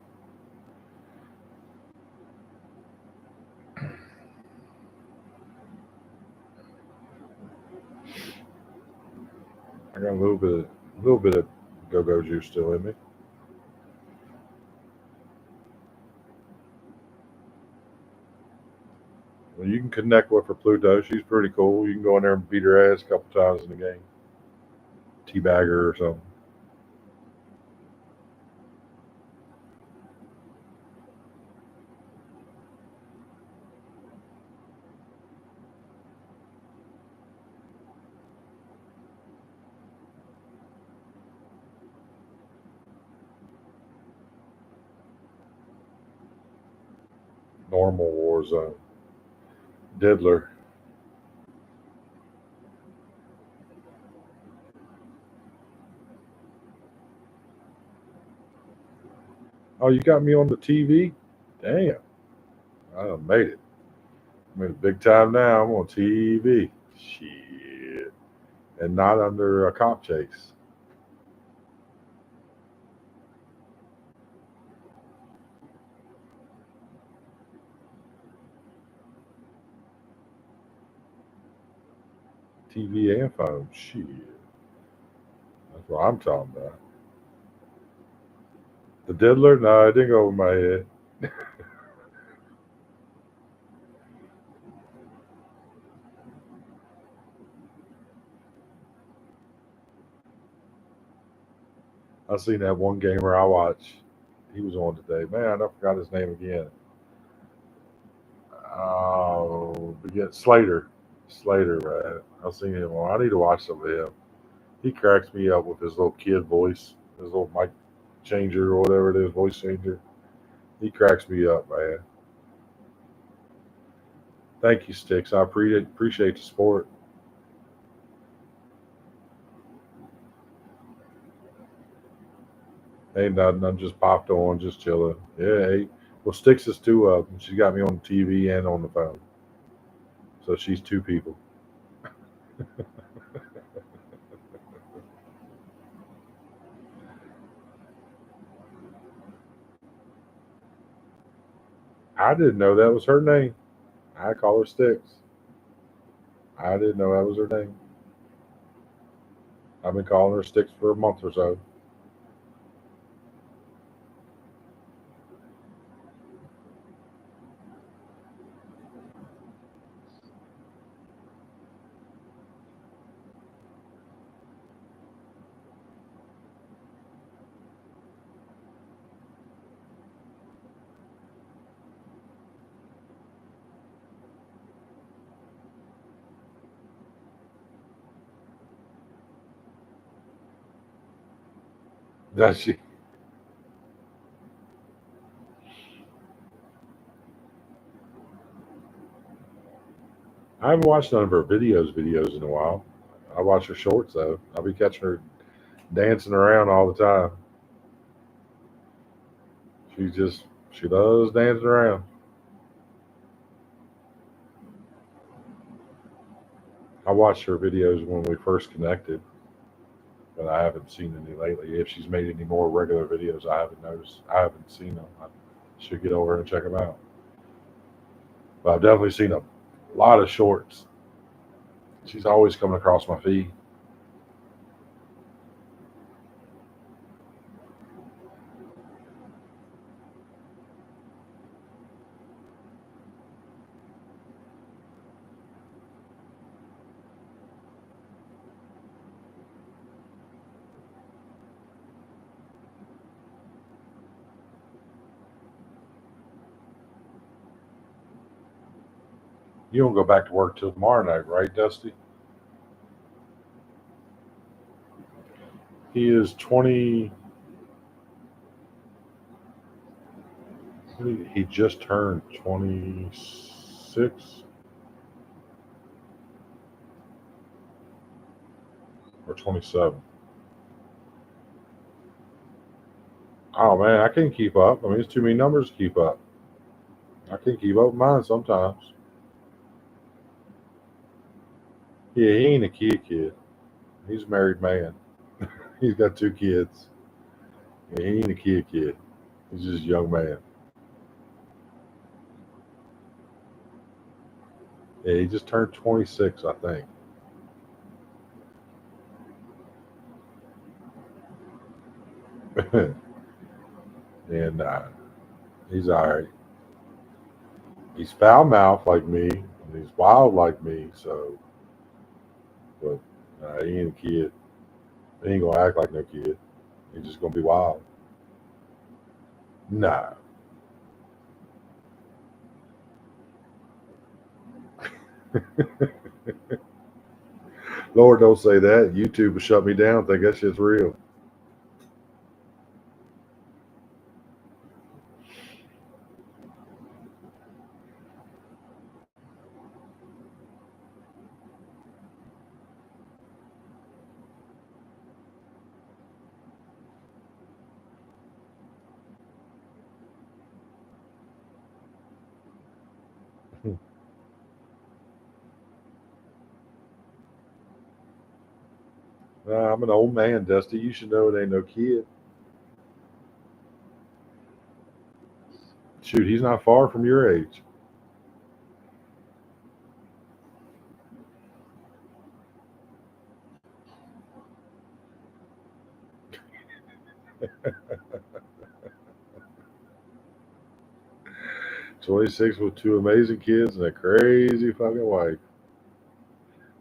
I got a little bit of go-go juice still in me. Well, you can connect with her Pluto. She's pretty cool. You can go in there and beat her ass a couple times in the game. Teabag her or something. Normal war zone. Diddler. Oh, you got me on the TV? Damn. I done made it. I'm in big time now. I'm on TV. Shit. And not under a cop chase. TV and phone. Shit. That's what I'm talking about. The diddler? No, it didn't go over my head. I seen that one gamer I watched. He was on today. Man, I forgot his name again. Oh, forget Slater. Slater, right? I've seen him on. I need to watch some of him. He cracks me up with his little kid voice, his little mic changer or whatever it is, voice changer. He cracks me up, man. Thank you, Sticks. I appreciate the support. Ain't nothing. I'm just popped on, just chilling. Yeah, hey. Well, Sticks is two of them. She got me on the TV and on the phone. So she's two people. I didn't know that was her name. I call her Sticks. I didn't know that was her name. I've been calling her Sticks for a month or so. Does she? I haven't watched none of her videos in a while. I watch her shorts though. I'll be catching her dancing around all the time. She loves dancing around. I watched her videos when we first connected, but I haven't seen any lately. If she's made any more regular videos, I haven't noticed. I haven't seen them. I should get over and check them out. But I've definitely seen a lot of shorts. She's always coming across my feed. You don't go back to work till tomorrow night, right, Dusty? He is 20. He just turned 26 or 27. Oh man, I can't keep up. I mean, it's too many numbers to keep up. I can't keep up with mine sometimes. Yeah, he ain't a kid. He's a married man. He's got two kids. Yeah, he ain't a kid. He's just a young man. Yeah, he just turned 26, I think. And he's all right. He's foul mouthed like me, and he's wild like me. So, but he ain't a kid. He ain't gonna act like no kid. He's just gonna be wild. Nah. Lord, don't say that. YouTube will shut me down. Think that shit's real. I'm an old man, Dusty. You should know it ain't no kid. Shoot, he's not far from your age. 26 with two amazing kids and a crazy fucking wife.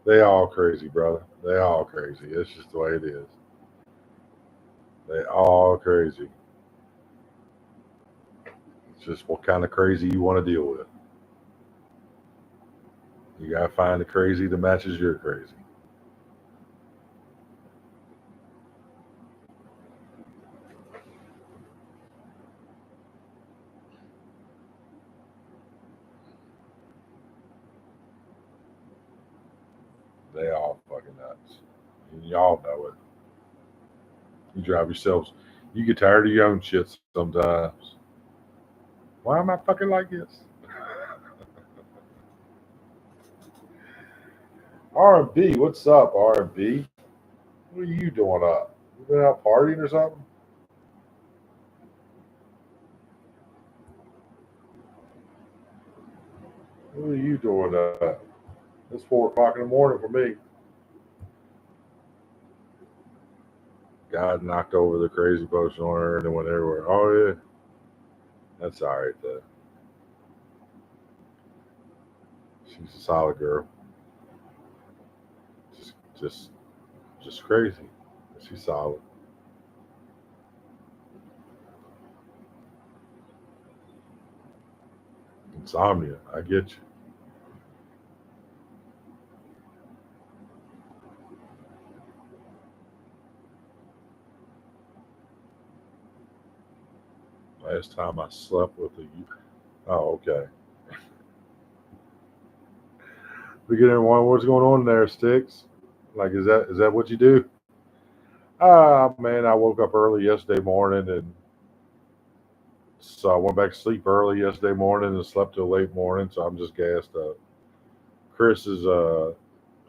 They all crazy, brother. They all crazy. It's just the way it is. They all crazy. It's just what kind of crazy you want to deal with. You gotta find the crazy that matches your crazy. They all fucking nuts. And y'all know it. You drive yourselves. You get tired of your own shit sometimes. Why am I fucking like this? R&B, what's up, R&B? What are you doing up? You been out partying or something? What are you doing up? It's 4 o'clock in the morning for me. God knocked over the crazy potion on her and it went everywhere. Oh yeah, that's all right though. She's a solid girl. Just, just, just crazy. She's solid. Insomnia. I get you. Last time I slept with a. Oh, okay. Beginner one. What's going on there, Sticks? Like, is that what you do? Ah, man, I woke up early yesterday morning, and so I went back to sleep early yesterday morning and slept till late morning. So I'm just gassed up. Chris is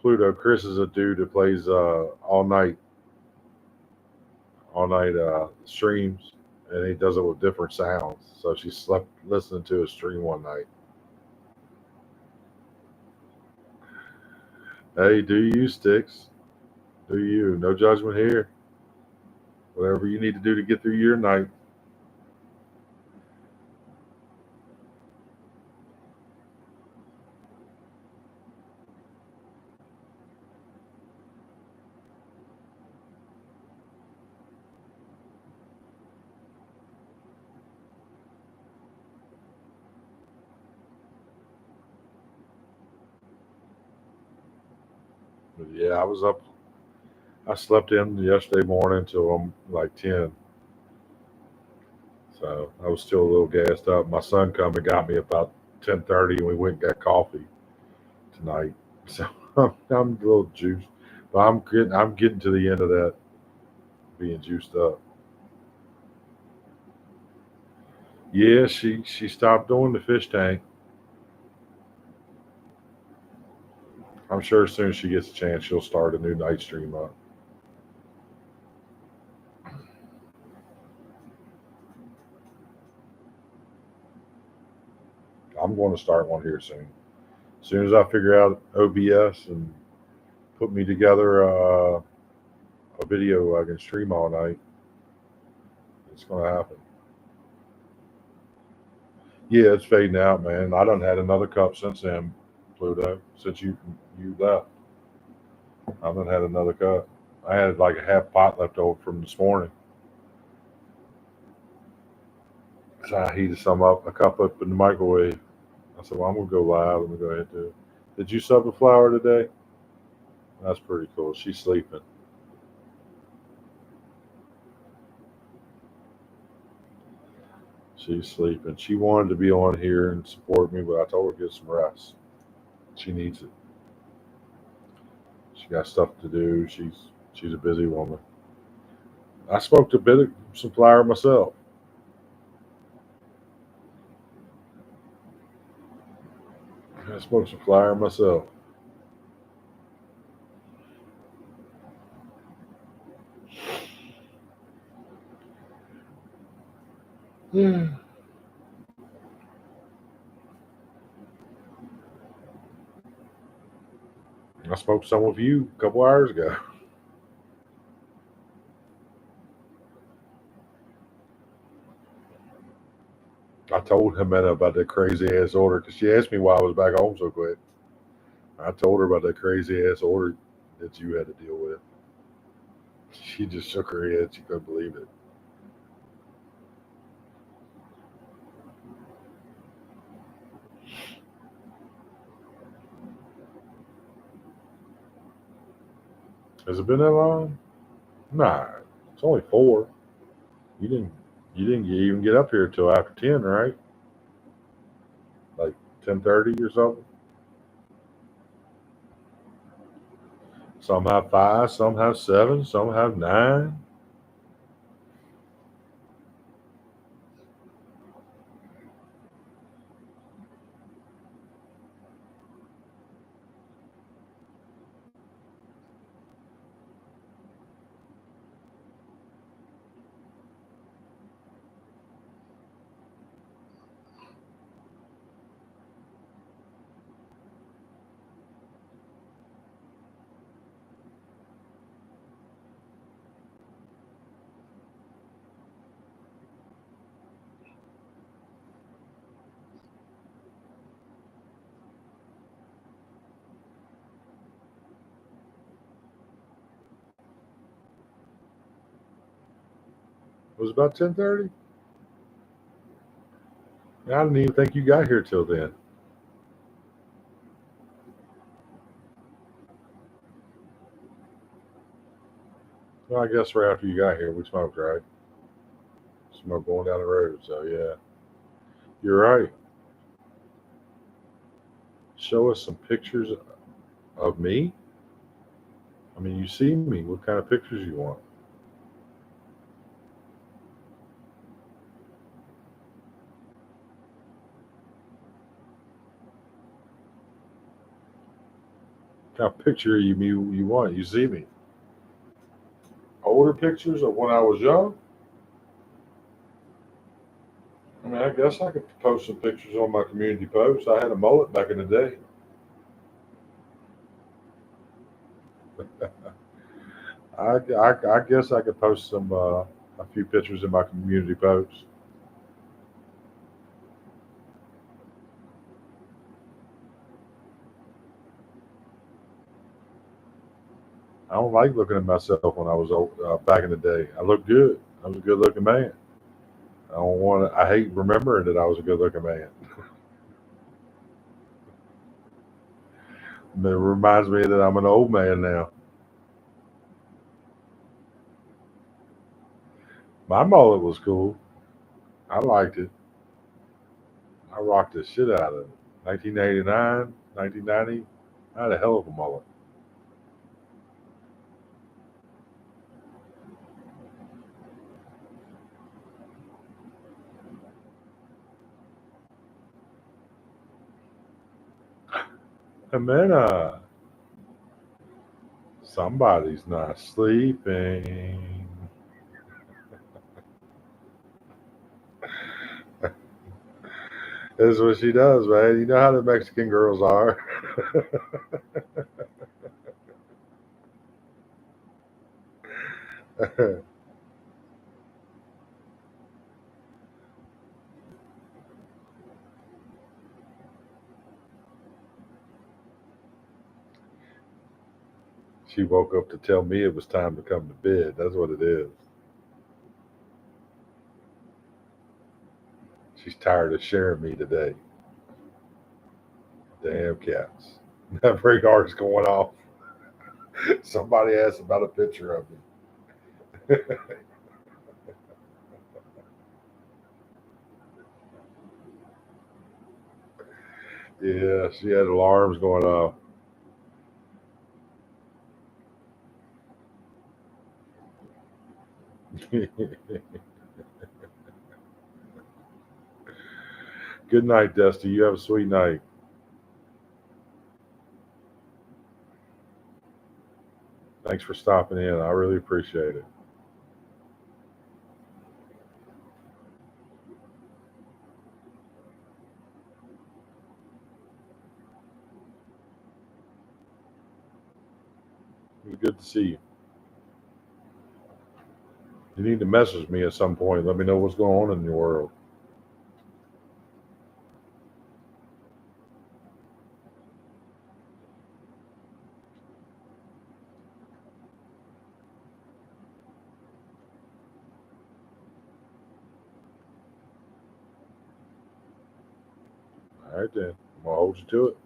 Pluto. Chris is a dude that plays all night streams, and he does it with different sounds. So she slept listening to a stream one night. Hey, do you, Sticks? Do you? No judgment here. Whatever you need to do to get through your night. But yeah, I was up. I slept in yesterday morning till like 10. So I was still a little gassed up. My son come and got me about 10:30, and we went and got coffee tonight. So I'm a little juiced, but I'm getting to the end of that being juiced up. Yeah, she stopped doing the fish tank. I'm sure as soon as she gets a chance, she'll start a new night stream up. I'm going to start one here soon. As soon as I figure out OBS and put me together a video I can stream all night, it's going to happen. Yeah, it's fading out, man. I done had another cup since then, Pluto. Since you left, I done had another cup. I had like a half pot left over from this morning, so I heated some up, a cup up in the microwave. I said, "Well, I'm gonna go live. Let me go ahead and do it." Did you sub the flower today? That's pretty cool. She's sleeping. She's sleeping. She wanted to be on here and support me, but I told her to get some rest. She needs it. She got stuff to do. She's a busy woman. I smoked a bit of some flower myself. I smoked some flower myself. Yeah. I smoked some with you a couple hours ago. I told Jimena about that crazy ass order because she asked me why I was back home so quick. I told her about that crazy ass order that you had to deal with. She just shook her head. She couldn't believe it. Has it been that long? Nah, it's only 4. You didn't. You didn't even get up here till after 10, right? Like 10:30 or something. Some have 5, some have 7, some have 9. It was about 10:30. I didn't even think you got here till then. Well, I guess right after you got here, we smoked, right? Smoke going down the road. So yeah, you're right. Show us some pictures of me. I mean, you see me. What kind of pictures you want? What kind of picture of you want? You see me. Older pictures of when I was young. I mean, I guess I could post some pictures on my community post. I had a mullet back in the day. I guess I could post some a few pictures in my community post. I don't like looking at myself when I was old, back in the day. I looked good. I was a good looking man. I don't want to. I hate remembering that I was a good looking man. It reminds me that I'm an old man now. My mullet was cool. I liked it. I rocked the shit out of it. 1989, 1990. I had a hell of a mullet. And then somebody's not sleeping. That's what she does, man. You know how the Mexican girls are. She woke up to tell me it was time to come to bed. That's what it is. She's tired of sharing me today. Damn cats. That radar's going off. Somebody asked about a picture of me. Yeah, she had alarms going off. Good night, Dusty. You have a sweet night. Thanks for stopping in. I really appreciate it. It was good to see you. You need to message me at some point. Let me know what's going on in your world. right then. I'm gonna hold you to it.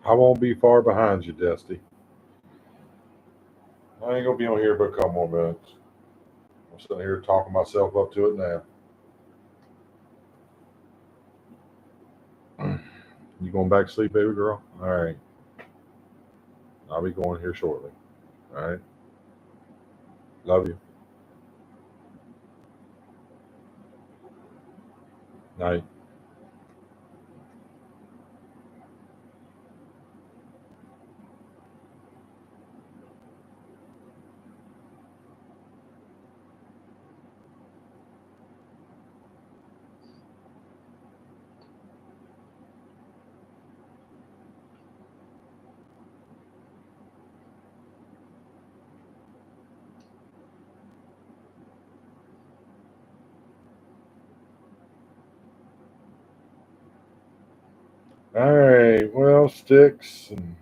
I won't be far behind you, Dusty. I ain't gonna be on here but a couple more minutes. I'm sitting here talking myself up to it now. You going back to sleep, baby girl? All right. I'll be going here shortly. All right. Love you. Night. All right. Well, Sticks and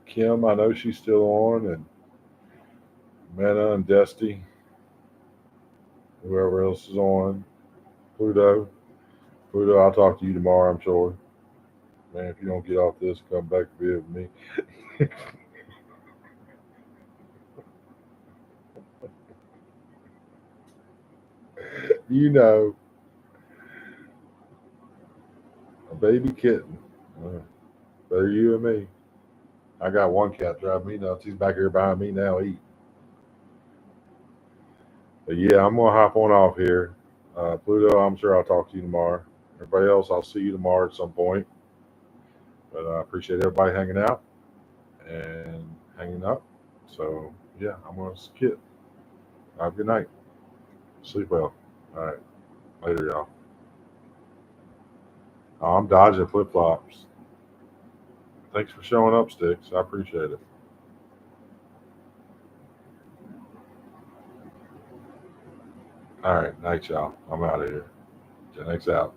Kim, I know she's still on, and Meta and Dusty, whoever else is on. Pluto. Pluto, I'll talk to you tomorrow, I'm sure. Man, if you don't get off this, come back to be with me. You know, a baby kitten. Uh, Better you and me. I got one cat driving me nuts. He's back here behind me now eating. But yeah, I'm gonna hop on off here. Pluto, I'm sure I'll talk to you tomorrow. Everybody else, I'll see you tomorrow at some point. But I appreciate everybody hanging out and hanging up. So yeah, I'm gonna skip. Have a good night. Sleep well. All right, later, y'all. Oh, I'm dodging flip flops. Thanks for showing up, Sticks. I appreciate it. All right, night, y'all. I'm out of here. Gen X out.